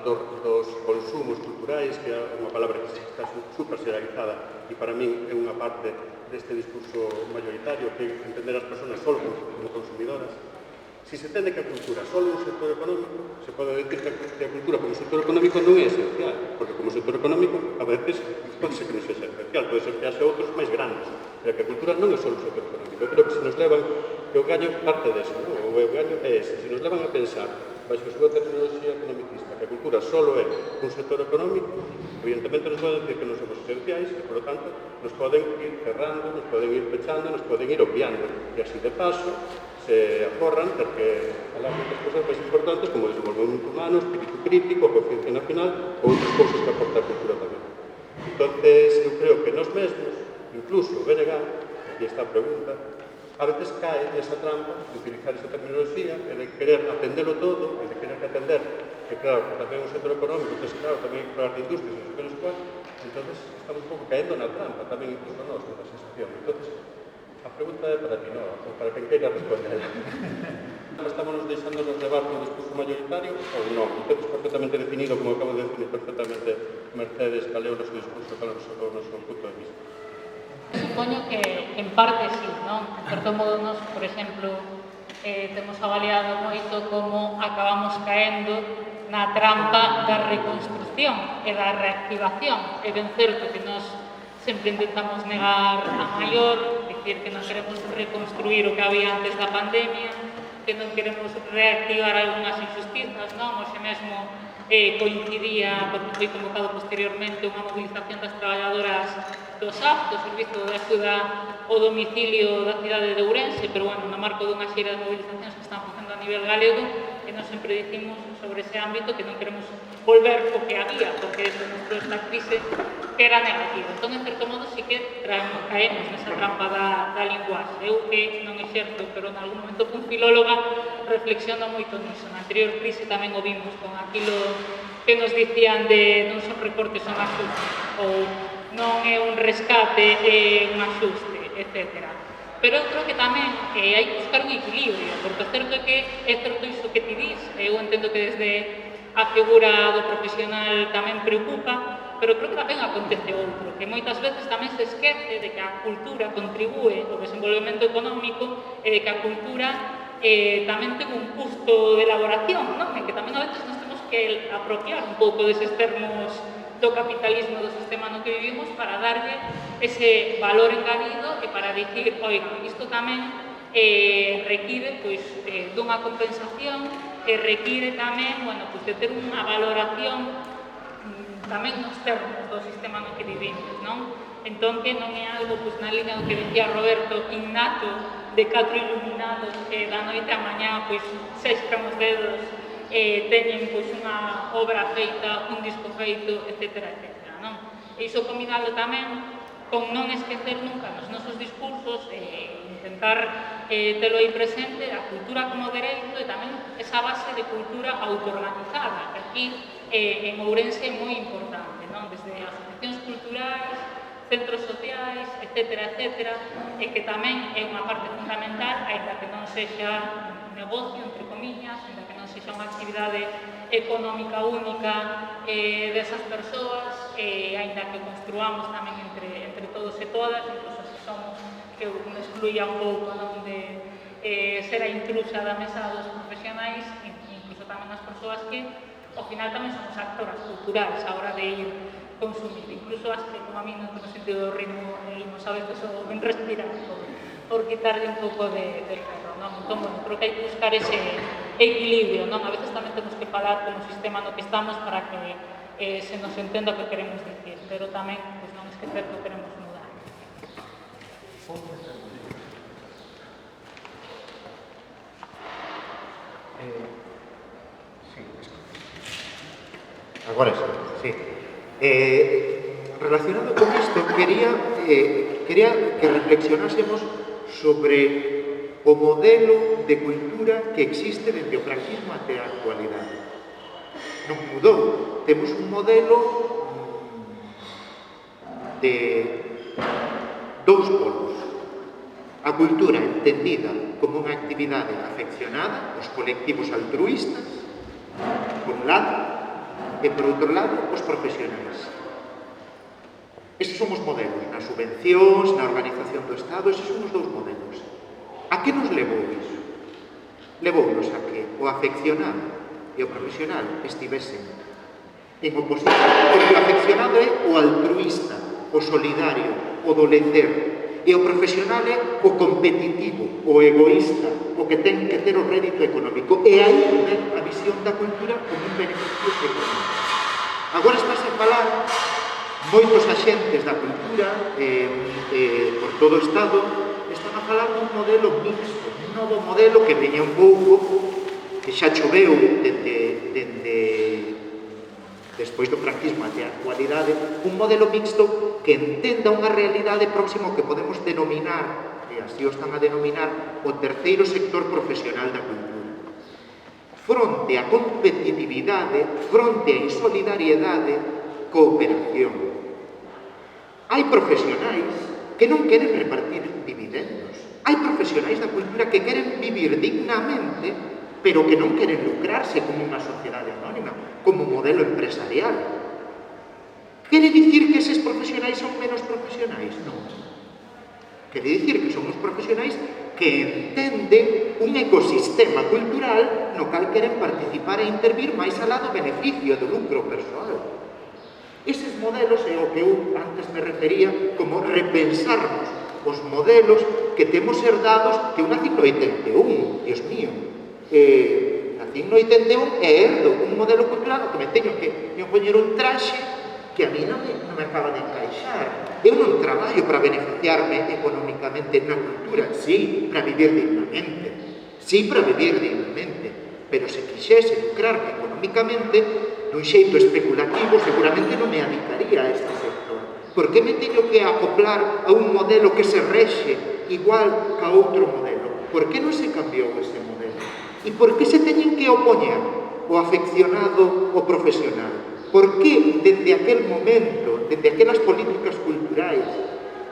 dos consumos culturais, que é unha palabra que está super xeralizada e para min é unha parte deste discurso mayoritario, que é entender as persoas só como consumidoras. Si se tende que a cultura só é un sector económico, se pode decir que a cultura como sector económico non é esencial, porque como sector económico a veces pode ser que non sexa esencial, pode ser que haxe outros máis grandes, pero que a cultura non é só un sector económico. Eu creo que se nos levan, que o gaño parte deso, o gaño é ese, se nos levan a pensar baixo a súa terminoloxía economicista, que a cultura só é un sector económico, evidentemente nos poden decir que non somos esenciais e, por lo tanto, nos poden ir cerrando, nos poden ir pechando, nos poden ir obviando, e así de paso se aforran ter que falar de outras cousas máis importantes como o desenvolvemento humano, o espírito crítico, a conciencia nacional ou outras cousas que aporta a cultura tamén. Entón, eu creo que nós mesmos, incluso o BNG, aquí está a pregunta, a veces cae nesa trampa de utilizar esa terminoloxía e de querer atendelo todo, e de querer atender que, claro, que tamén é un sector económico, que, claro, tamén hai que falar de industrias, e non sei que entonces estamos un pouco caendo na trampa, tamén incluso nós, nesa sensación. Entonces, a pregunta é para ti, non? Ou para quen queira responder. Estamos deixando nos levar por un discurso mayoritario ou non? Entonces, perfectamente definido, como acabo de definir perfectamente Mercedes, cal é o noso discurso, cal é o noso punto de vista. Supoño que en parte sí, non? En certo modo, nos, por exemplo, temos avaliado moito como acabamos caendo na trampa da reconstrucción e da reactivación. É ben certo que nos sempre intentamos negar a maior, dicir que non queremos reconstruir o que había antes da pandemia, que non queremos reactivar algunhas injustizas, non? Hoxe mesmo coincidía, porque foi convocado posteriormente unha movilización das traballadoras do SAF, do Servizo de Axuda o domicilio da cidade de Ourense, pero bueno, no marco dunha xira de movilizacións que están facendo a nivel galego, e non sempre dicimos sobre ese ámbito que non queremos volver o que había, porque eso demostrou esta crise que era negativo. Entón, en certo modo, sí que caemos nesa trampa da linguaxe. Eu que non exerto, pero en algún momento fui filóloga, reflexiono moito niso. Na anterior crise tamén o vimos con aquilo que nos dicían de non son recortes, son axustes, ou non é un rescate, é un axuste, etc. Pero eu creo que tamén hai que buscar un equilibrio, porque o certo é que é certo iso que ti dis, eu entendo que desde a figura do profesional tamén preocupa, pero creo que tamén acontece outro, que moitas veces tamén se esquece de que a cultura contribúe ao desenvolvemento económico e de que a cultura tamén ten un custo de elaboración, non? E que tamén a veces nos temos que apropiar un pouco deses termos do capitalismo do sistema no que vivimos para darlle ese valor engadido e para dicir, oiga, isto tamén require pois, dunha compensación e require tamén, bueno, pois, de ter unha valoración tamén nos termos do sistema no que vivimos, non? Entón, que non é algo pois, na línea do que decía Roberto, innato, de 4 iluminados que da noite a mañá pois, sexcan os dedos teñen pois, unha obra feita, un disco feito, etc. Non? E iso combinalo tamén con non esquecer nunca nos nosos discursos intentar telo aí presente a cultura como dereito e tamén esa base de cultura autoorganizada que aquí en Ourense é moi importante, non? Desde asociacións culturais, centros sociais, etc., e que tamén é unha parte fundamental, aínda que non sexa negocio, entre comillas, aínda que non sexa unha actividade económica única desas persoas, aínda que construamos tamén entre todos e todas, incluso se somos, que me excluía un pouco non, de ser a intrusa da mesa dos profesionais, incluso tamén as persoas que, ao final, tamén somos actoras culturais a hora de ir consumir, incluso as que, como a mí, non tengo sentido do ritmo, a veces o ben respirar, por quitarle un pouco de ferro, non? Entón, bueno, creo que hai que buscar ese equilibrio, non? A veces tamén temos que falar con o sistema no que estamos para que se nos entenda o que queremos dicir, pero tamén, pois, non esquecer que o queremos mudar. Agora sí. Relacionado con isto, quería que reflexionásemos sobre o modelo de cultura que existe desde o franquismo até a actualidade. Non mudou. Temos un modelo de dous polos. A cultura entendida como unha actividade afeccionada, os colectivos altruístas, por un lado, e, por outro lado, os profesionais. Estes son os modelos, nas subvencións, na organización do Estado, estes son os dous modelos. A que nos levou iso? Levounos a que o afeccionado e o profesional estivesen en oposición, porque o afeccionado é o altruísta, o solidario, o do lecer, e o profesional é o competitivo, o egoísta, o que ten que ter o rédito económico. E aí ven a visión da cultura como un beneficio económico. Agora estás a falar moitos axentes da cultura por todo o Estado están a falar dun modelo mixto, un novo modelo que veña un pouco, que xa choveu despois do franquismo até a actualidade, un modelo mixto que entenda unha realidade próxima que podemos denominar, e así o están a denominar, o terceiro sector profesional da cultura. Fronte á competitividade, fronte á insolidariedade, cooperación. Hai profesionais que non queren repartir dividendos. Hai profesionais da cultura que queren vivir dignamente, pero que non queren lucrarse como unha sociedade anónima, como modelo empresarial. Quere dicir que eses profesionais son menos profesionais? Non. Quere dicir que son os profesionais que entenden un ecosistema cultural no cal queren participar e intervir máis alá do beneficio do lucro persoal. Eses modelos é o que eu antes me refería como repensarnos os modelos que temos herdados que eu nací no 81, Dios mío. Nací no 81 e herdo un modelo cultural que me teño que poñer un traxe que que a mí non me acaba de encaixar. Eu non traballo para beneficiarme económicamente na cultura, sí, para vivir dignamente, sí, para vivir dignamente, pero se quixese lucrarme económicamente dun xeito especulativo, seguramente non me adicaría a este sector. Por que me teño que acoplar a un modelo que se rexe igual ca outro modelo? Por que non se cambiou ese modelo? E por que se teñen que opoñer o afeccionado o profesional? Por que desde aquel momento, desde aquelas políticas culturais,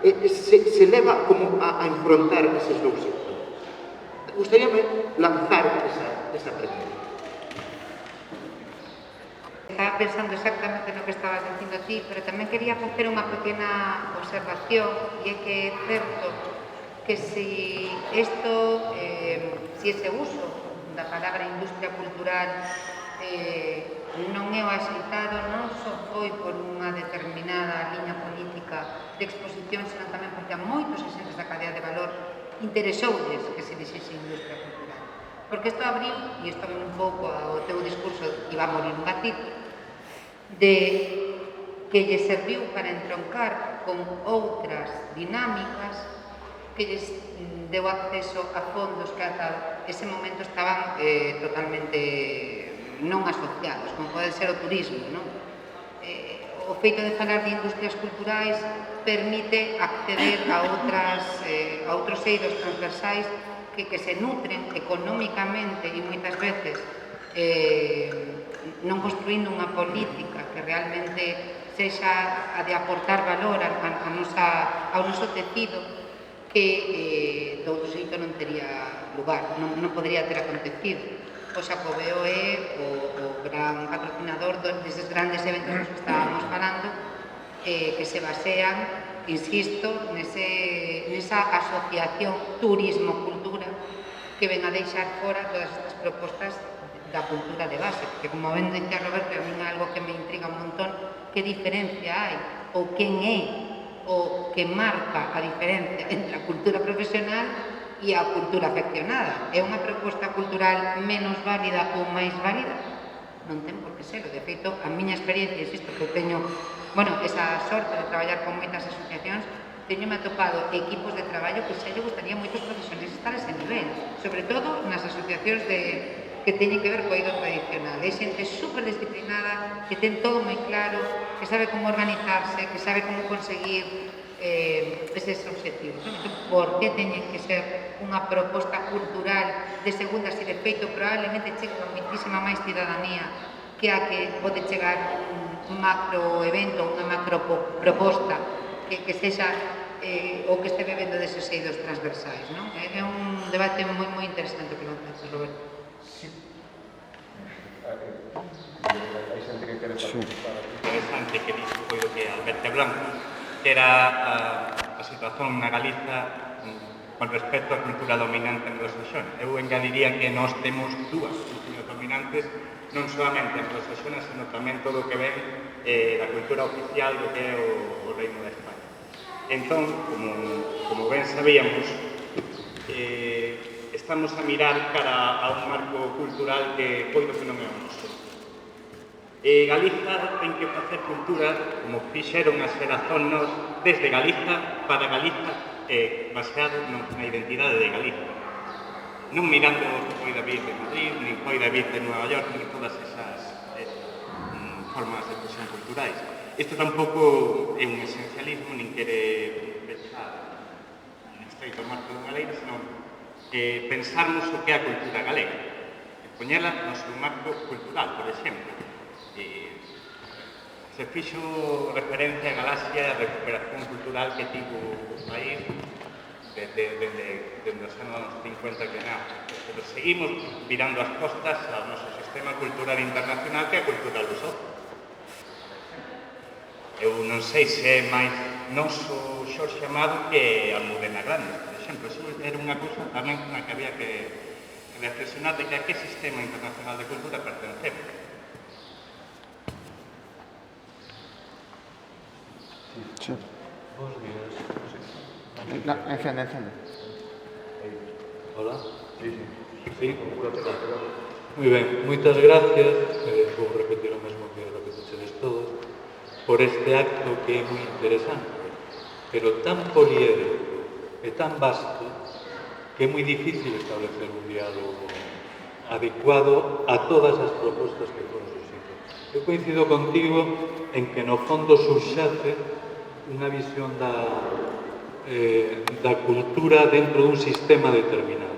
se leva como a enfrontar eses dous sectores? Gustaríame lanzar esa pregunta. Estaba pensando exactamente no que estabas dicindo ti, pero tamén quería facer unha pequena observación, e é que é certo que si ese uso da palabra industria cultural non é o axeitado, non só foi por unha determinada liña política de exposición, senón tamén porque a moitos axentes da cadea de valor interesoulles que se dixese industria cultural. Porque isto abriu, e isto ven un pouco ao teu discurso, iba a morir un gatito, de que lle serviu para entroncar con outras dinámicas que lles deu acceso a fondos que ata ese momento estaban totalmente non asociados, como pode ser o turismo, non? O feito de falar de industrias culturais permite acceder a outros eidos transversais que se nutren económicamente e moitas veces non construindo unha política que realmente sexa a de aportar valor ao noso tecido, que do outro xeito non tería lugar, non podría ter acontecido. O Xacobeo é o gran patrocinador deses grandes eventos nos que estábamos falando, que se basean, insisto, nesa asociación turismo-cultura que ven a deixar fora todas estas propostas da cultura de base, porque como ben dicía Roberto, a mí é algo que me intriga un montón, que diferencia hai, ou quen é o que marca a diferencia entre a cultura profesional e a cultura afeccionada. É unha proposta cultural menos válida ou máis válida? Non ten por que ser. De feito, a miña experiencia, insisto, que eu teño esa sorte de traballar con moitas asociacións, teñome atopado equipos de traballo que xa lle gustaría moitos profesionais estar a ese nivel, sobre todo nas asociacións que teñen que ver co eido tradicional. Hai xente superdisciplinada, que ten todo moi claro, que sabe como organizarse, que sabe como conseguir eses objetivos. Entón, por que teñen que ser unha proposta cultural de segunda, se de feito probablemente chega a moitísima máis cidadanía que a que pode chegar un macro evento, unha macro proposta que sexa o que este bebendo deses eidos transversais, non? É un debate moi interesante que lanzas, Roberto. Hai xente que quere participar. Interesante que dixo foi o que Alberto Blanco, que era a situación na Galiza con respecto á cultura dominante anglosaxona. Eu engadiría que nós temos dúas culturas dominantes, non solamente anglosaxona, senón tamén todo o que ven da cultura oficial do que é o Reino de España. Entón, como ben sabíamos, estamos a mirar cara a un marco cultural que poido que non é o noso. Galiza ten que facer cultura como fixeron as xeracións desde Galiza para Galiza, baseado na identidade de Galiza. Non mirando o que foi David de Madrid, nin foi David de Nueva York, nin todas esas formas de expresión culturais. Isto tampouco é un esencialismo, nin quere pensar en estreito marco dunha lei, senón pensarmos o que é a cultura galega, e poñela no seu marco cultural, por exemplo. Se fixo referencia a Galaxia a recuperación cultural que tivo o país desde os anos 50 que nada. Pero seguimos virando as costas ao noso sistema cultural internacional, que é a cultura lusófona. Eu non sei se é máis noso Xorxe Amado que a Almudena Grande, por exemplo. Eso era unha cousa tamén na que había que reflexionar de que a que sistema internacional de cultura pertencemos. Sí. No, encende. Hola. Sí. Moi ben, moitas gracias. Vou repetir o mesmo que repetichedes todos. por este acto que é moi interesante, pero tan poliédrico e tan vasto que é moi difícil establecer un diálogo adecuado a todas as propostas que foron suscitas. Eu coincido contigo en que no fondo subxace unha visión da cultura dentro dun sistema determinado.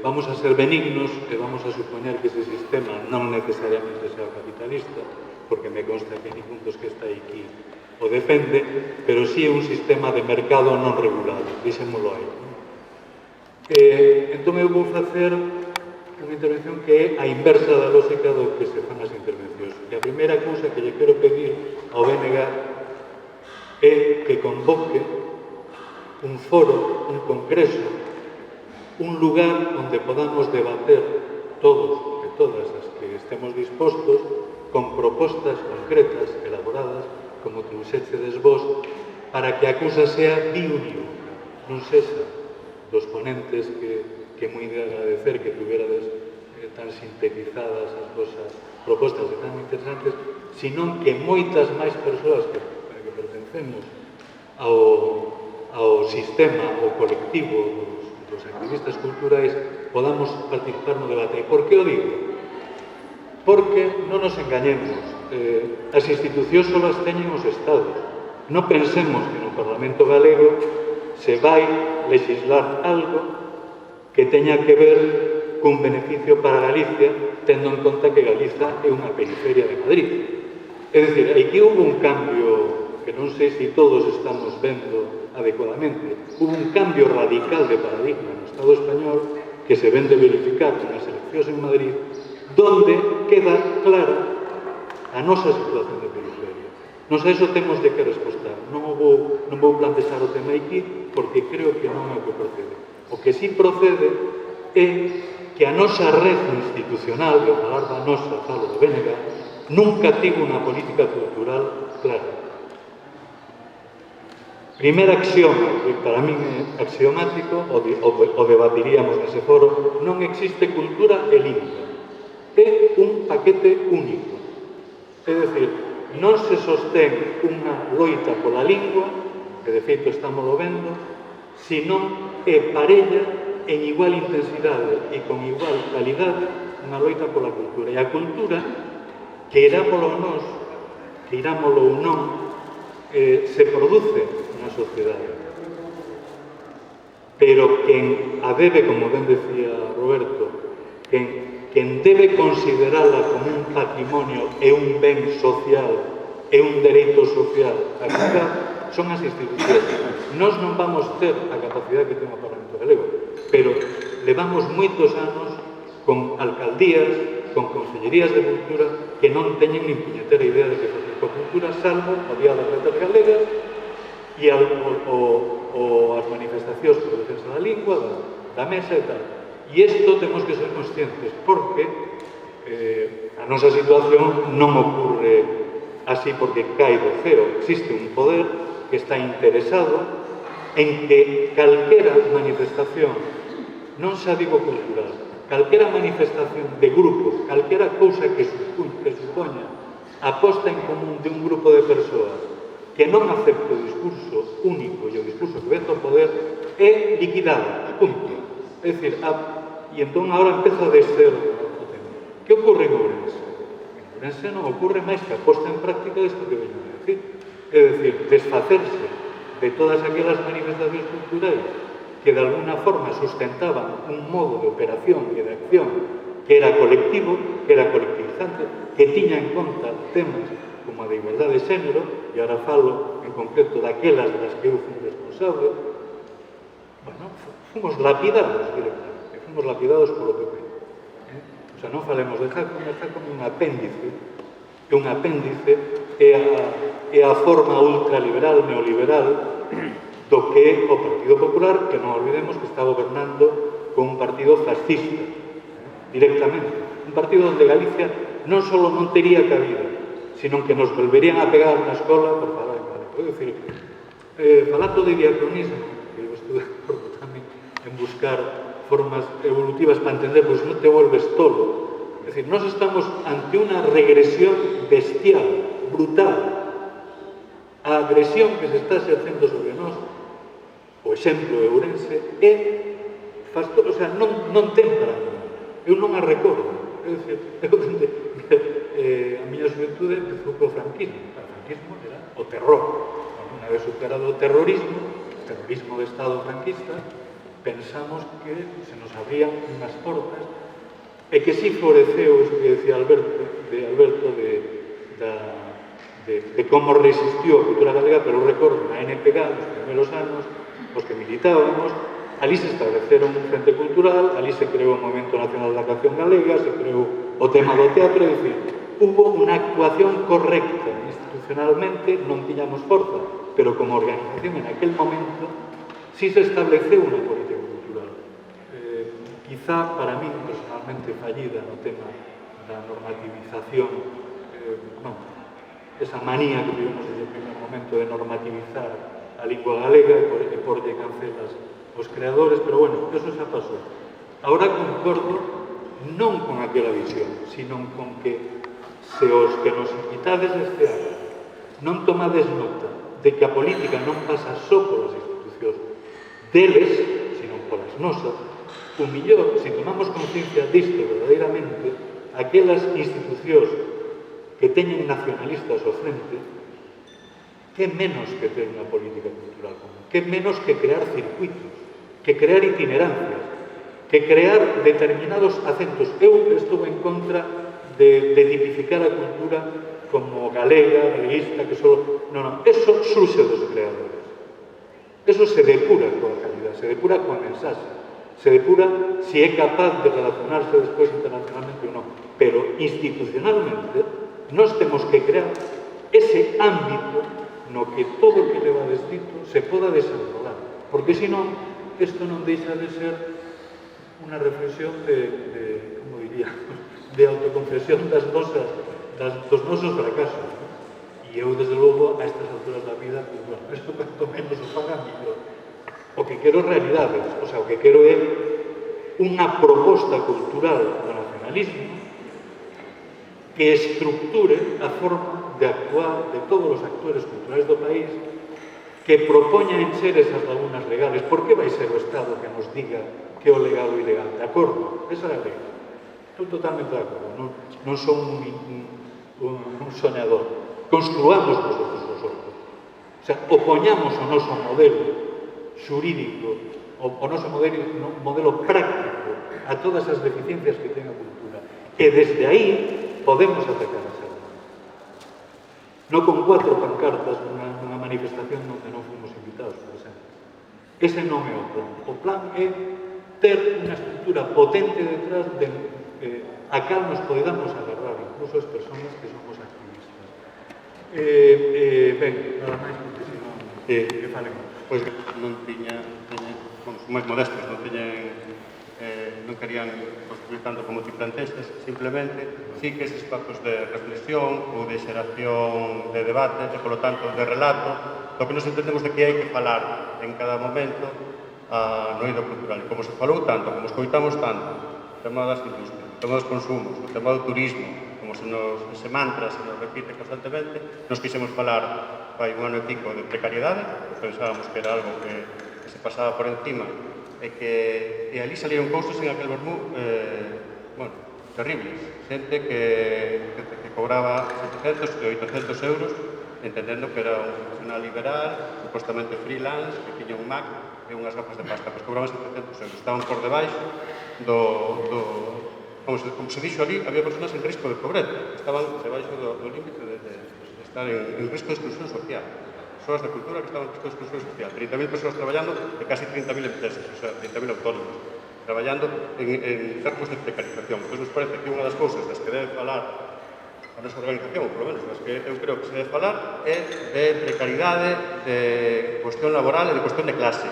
Vamos a ser benignos e vamos a supoñer que ese sistema non necesariamente sea capitalista, porque me consta que ningún dos que está aquí o depende, pero sí é un sistema de mercado non regulado, dixémolo aí. Entón eu vou facer unha intervención que é a inversa da lógica do que se fan as intervencións. E a primeira cousa que lle quero pedir ao BNG é que convoque un foro, un congreso, un lugar onde podamos debater todos e todas as que estemos dispostos con propostas concretas, elaboradas, como trouxechedes vos, para que a cousa sea biunívoca, non sexa dos ponentes que moi de agradecer que tuverades tan sintetizadas as vosas propostas e tan interesantes, senón que moitas máis persoas que pertencemos ao sistema, ao colectivo dos activistas culturais, podamos participar no debate. E por que o digo? Porque non nos engañemos, as institucións só as teñen os estados. Non pensemos que no Parlamento galego se vai legislar algo que teña que ver cun beneficio para Galicia, tendo en conta que Galiza é unha periferia de Madrid. É dicir, aquí houve un cambio que non sei se todos estamos vendo adecuadamente. Hubo un cambio radical de paradigma no Estado español que se ven de verificar nas eleccións en Madrid, donde queda clara a nosa situación de periferia. Nos a eso temos de que respostar. Non vou plantexar o tema aquí porque creo que non é o que procede. O que sí procede é que a nosa red institucional, e ao falar da nosa, falo do BNG, nunca tivo unha política cultural clara. Primer axioma, que para min é axiomático, o debatiríamos nese foro, non existe cultura e lingua. É un paquete único. É dicir, non se sostén unha loita pola lingua, que de feito estamos vendo, senón é parella en igual intensidade e con igual calidade unha loita pola cultura. E a cultura, que irámolo nós, que irámolo ou non, se produce na sociedade. Pero quen a debe, como ben decía Roberto, quen debe considerala como un patrimonio e un ben social e un dereito social a cuidar son as institucións. Nós non vamos ter a capacidade que ten o Parlamento galego, pero levamos moitos anos con alcaldías, con consellerías de cultura que non teñen nin puñetera idea de que facer coa cultura, salvo o Día das Letras Galegas e as manifestacións por defensa da lingua, da mesa e tal. E isto temos que ser conscientes, porque a nosa situación non ocorre así porque cae do ceo. Existe un poder que está interesado en que calquera manifestación, non xa digo cultural, calquera manifestación de grupo, calquera cousa que supoña a posta en común de un grupo de persoas que non acepte o discurso único e o discurso que vence o poder é liquidado, punto. É dicir, e entón agora empeza a descer o tema. Que ocorre en Ourense? En Ourense non ocorre máis que a posta en práctica disto que veño a decir. É dicir, desfacerse de todas aquelas manifestacións culturais que de alguna forma sustentaban un modo de operación e de acción que era colectivo, que era colectivizante, que tiña en conta temas como a de igualdade de xénero, e agora falo en concreto daquelas das que eu fui responsable, bueno, fomos lapidados directamente, fomos lapidados polo PP. O sea, non falemos de Jacome, Jacome é un apéndice, é a forma ultraliberal, neoliberal, do que é o Partido Popular, que non olvidemos que está gobernando con un partido fascista, directamente. Un partido onde Galicia non só non tería cabida, sino que nos volverían a pegar na escola por falar en galego. É dicir, falando de diacronismo, que eu estuve tamén en buscar formas evolutivas para entender, pois non te volves tolo. É dicir, nós estamos ante unha regresión bestial brutal a agresión que se está exercendo sobre nós. O exemplo de Ourense é, o sea, non ten para mí. Eu non a recordo. É dicir, a miña xuventude empezou co franquismo. O franquismo era o terror. Unha vez superado o terrorismo de Estado franquista, pensamos que se nos abrían unhas portas e que si floreceu, eso que decía Alberto, de como resistiu a cultura galega, pero recordo na NPG, nos primeiros anos, os que militábamos, ali se estableceron un frente cultural, ali se creou o Movimento Nacional da Canción Galega, se creou o tema do teatro, é dicir, hubo unha actuación correcta institucionalmente, non tiñamos forza, pero como organización en aquel momento sí se estableceu unha política cultural. Quizá para mí personalmente fallida no tema da normativización, esa manía que vivimos desde o primer momento de normativizar a lingua galega e porlle cancelas aos creadores, pero bueno, eso xa pasou. Ahora concordo non con aquela visión, sino con que se os que nos invitades este ano non tomades nota de que a política non pasa só polas institucións deles, sino polas nosas, o millor, se tomamos conciencia disto verdadeiramente, aquelas institucións que teñen nacionalistas ao frente, que menos que ter unha política cultural común, que menos que crear circuitos, que crear itinerancias, que crear determinados acentos. Eu estou en contra de tipificar a cultura como galega, galeguista, que só... Non, eso surxe dos creadores. Eso se depura coa calidad, se depura coa mensaxe, se depura si é capaz de relacionarse despois internacionalmente ou non. Pero institucionalmente, nós temos que crear ese ámbito no que todo o que leva desdito se poda desenrolar. Porque, senón, isto non deixa de ser unha reflexión de como diría, de autoconfesión dos nosos fracasos. E eu, desde logo, a estas alturas da vida, pues, bueno, isto cuanto menos o faga mellor. O que quero é realidades, o sea, o que quero é unha proposta cultural do nacionalismo que estructure a forma de actuar de todos os actores culturales do país, que propoña encher esas lagunas legales. Por que vai ser o Estado que nos diga que é o legal ou ilegal? De acordo, esa é a lei. Estou totalmente de acordo. Non son un soñador. Construamos nosotros os outros. O sea, opoñamos o noso modelo xurídico, o noso modelo práctico a todas as deficiencias que ten a cultura. E desde aí podemos atacar a salud. Non con 4 pancartas nunha manifestación onde non fomos invitados, por exemplo. Ese non é o plan. O plan é ter unha estrutura potente detrás a cal nos podamos agarrar, incluso as persoas que somos activistas. Ben, nada máis, porque senón que falemos. Pois non tiña, máis modestos, non querían construir tanto como ti plantexes, simplemente sí que eses espacios de reflexión ou de xeración de debate e, polo tanto, de relato, do que nos entendemos de que hai que falar en cada momento no eido cultural. E como se falou tanto, como escoitamos tanto, o tema das industrias, o tema dos consumos, o tema do turismo, como ese mantra se nos repite constantemente, nos quixemos falar fai un ano e pico de precariedade, pensábamos que era algo que se pasaba por encima e ali salieron cousas en aquel vermú terribles. Xente que cobraba 700 e 800 euros entendendo que era un profesional liberal, supostamente freelance, que tiña un Mac e unhas gafas de pasta, pois cobraban 700 euros. Estaban por debaixo como se dixo ali, había personas en risco de pobreza, estaban debaixo do límite de estar en risco de exclusión social. Persoas de cultura que estaban en risco de exclusión social. 30.000 persoas traballando e casi 30.000 empresas, o sea, 30.000 autónomos, traballando en cercos de precarización. Entón, nos parece que unha das cousas das que debe falar a nosa organización, ou polo menos das que eu creo que se debe falar, é de precariedade, de cuestión laboral e de cuestión de clase.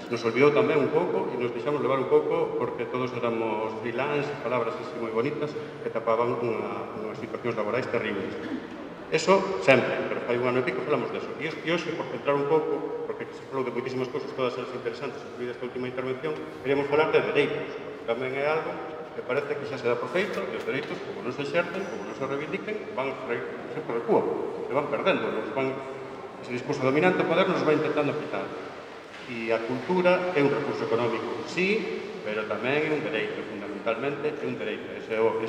Nos olvidou tamén un pouco e nos deixamos levar un pouco porque todos éramos freelance, palabras así moi bonitas que tapaban unhas situacións laborais terribles. Eso sempre, pero fai un ano e pico falamos deso. E hoxe, por centrar un pouco, porque se falou de moitísimas cousas, todas elas interesantes, incluída esta última intervención, queríamos falar de dereitos, porque tamén é algo que parece que xa se dá por feito, e os dereitos, como non se exerten, como non se reivindiquen, van sempre recúan, se van perdendo, ese discurso dominante do poder nos va intentando quitar. E a cultura é un recurso económico, sí, pero tamén é un dereito, fundamentalmente é un dereito. Ese é o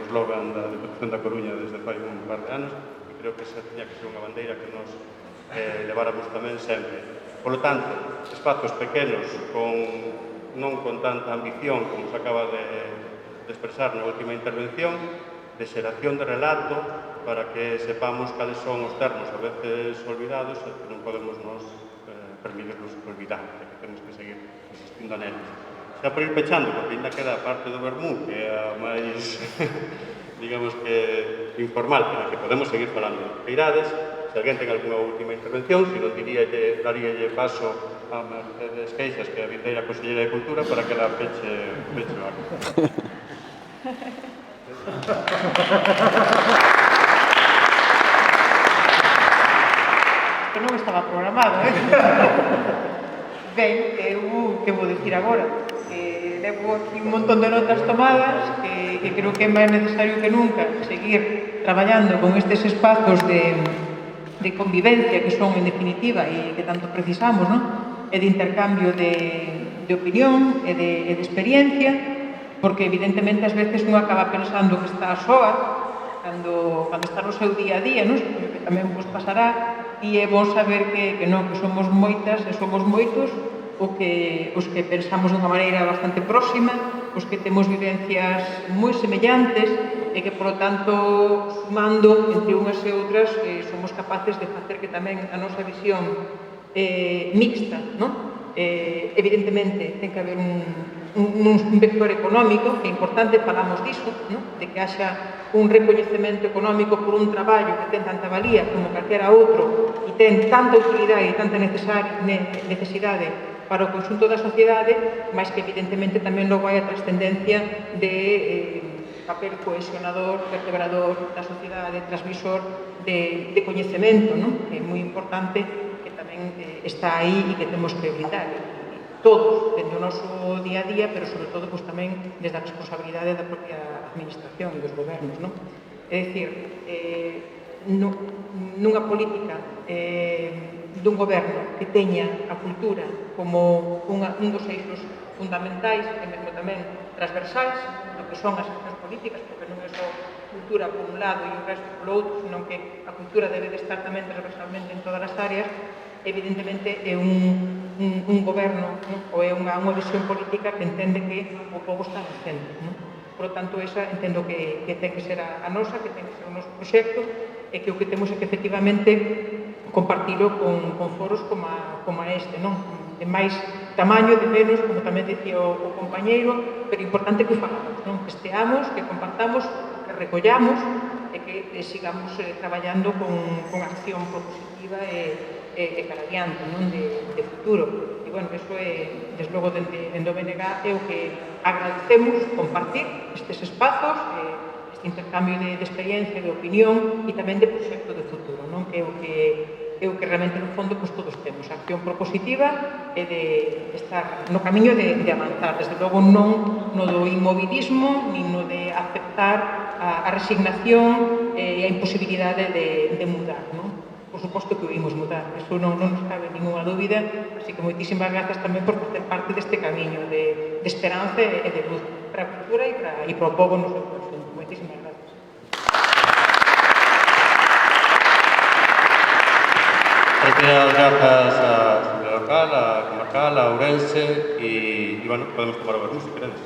eslogan da Deputación da Coruña desde fai un par de anos, e creo que esa tiña que ser unha bandeira que nos leváramos tamén sempre. Por lo tanto, espazos pequenos, non con tanta ambición como se acaba de expresar na última intervención, de xeración de relato para que sepamos cales son os termos a veces olvidados e que non podemos nos permitirnos olvidar, que temos que seguir insistindo neles. Xa por ir pechando, porque ainda queda a parte do vermú, que é a máis, digamos que informal, para que podemos seguir falando de Feirades. Se alguén ten algunha última intervención, se non daríalle paso a Mercedes Queixas, que é a vindeira Conselleira de Cultura, para que la peche o acto. Que non estaba programado, Ben, que vou dicir agora? Levo aquí un montón de notas tomadas que creo que é máis necesario que nunca seguir traballando con estes espazos de convivencia que son en definitiva e que tanto precisamos, non? E de intercambio de opinión e de experiencia, porque evidentemente ás veces non acaba pensando que está soa cando está no seu día a día, non? Que tamén vos pasará, e é bon saber que non, que somos moitas e somos moitos os que pensamos dunha maneira bastante próxima, os que temos vivencias moi semellantes e que, por lo tanto, sumando entre unhas e outras, somos capaces de facer que tamén a nosa visión mixta, non? Evidentemente, ten que haber un vector económico, que é importante, falamos diso, non? De que haxa un recoñecemento económico por un traballo que ten tanta valía como calquera outro e ten tanta utilidade e tanta necesidade para o conxunto da sociedade, mas que evidentemente tamén logo hai a trascendencia de papel cohesionador, vertebrador da sociedade, transmisor de coñecemento, non? Que é moi importante, que tamén está aí e que temos que brindar. Todos, dentro do noso día a día, pero sobre todo tamén desde a responsabilidade da propia administración e dos gobernos, non? É dicir, nunha política dun goberno que teña a cultura como un dos eixos fundamentais e mesmo tamén transversais do que son as accións políticas, porque non é só cultura por un lado e o resto polo outro, senón que a cultura debe de estar tamén transversalmente en todas as áreas. Evidentemente é un goberno, ou é unha visión política que entende que o povo está no centro, non? Por lo tanto, esa entendo que ten que ser a nosa, que ten que ser o noso proxecto, e que o que temos é que efectivamente compartilo con foros como este, non? De máis tamaño, de menos, como tamén dicía o compañeiro, pero importante que o fagamos, non? Que esteamos, que compartamos, que recollamos e que sigamos traballando con acción propositiva e cara adiante, non? De futuro. E, bueno, eso é, desde logo, dende o BNG, é o que agradecemos compartir estes espazos, este intercambio de experiencia, de opinión e tamén de proxecto de futuro, non? Que é o que realmente, no fondo, todos temos. A acción propositiva e de estar no camiño de avanzar. Desde logo, non no do inmobilismo, nin no de aceptar a resignación e a imposibilidade de mudar, non? Por suposto que o imos mudar, eso non nos cabe ninguna dúbida, así que moitísimas grazas tamén por facer parte deste camiño de esperanza e de luz para a cultura e para o povo no seu conxunto. Moitísimas grazas. Reiterar as grazas á Asamblea Local, á Comarcal, a Ourense e, bueno, podemos tomar o vermú, se queredes.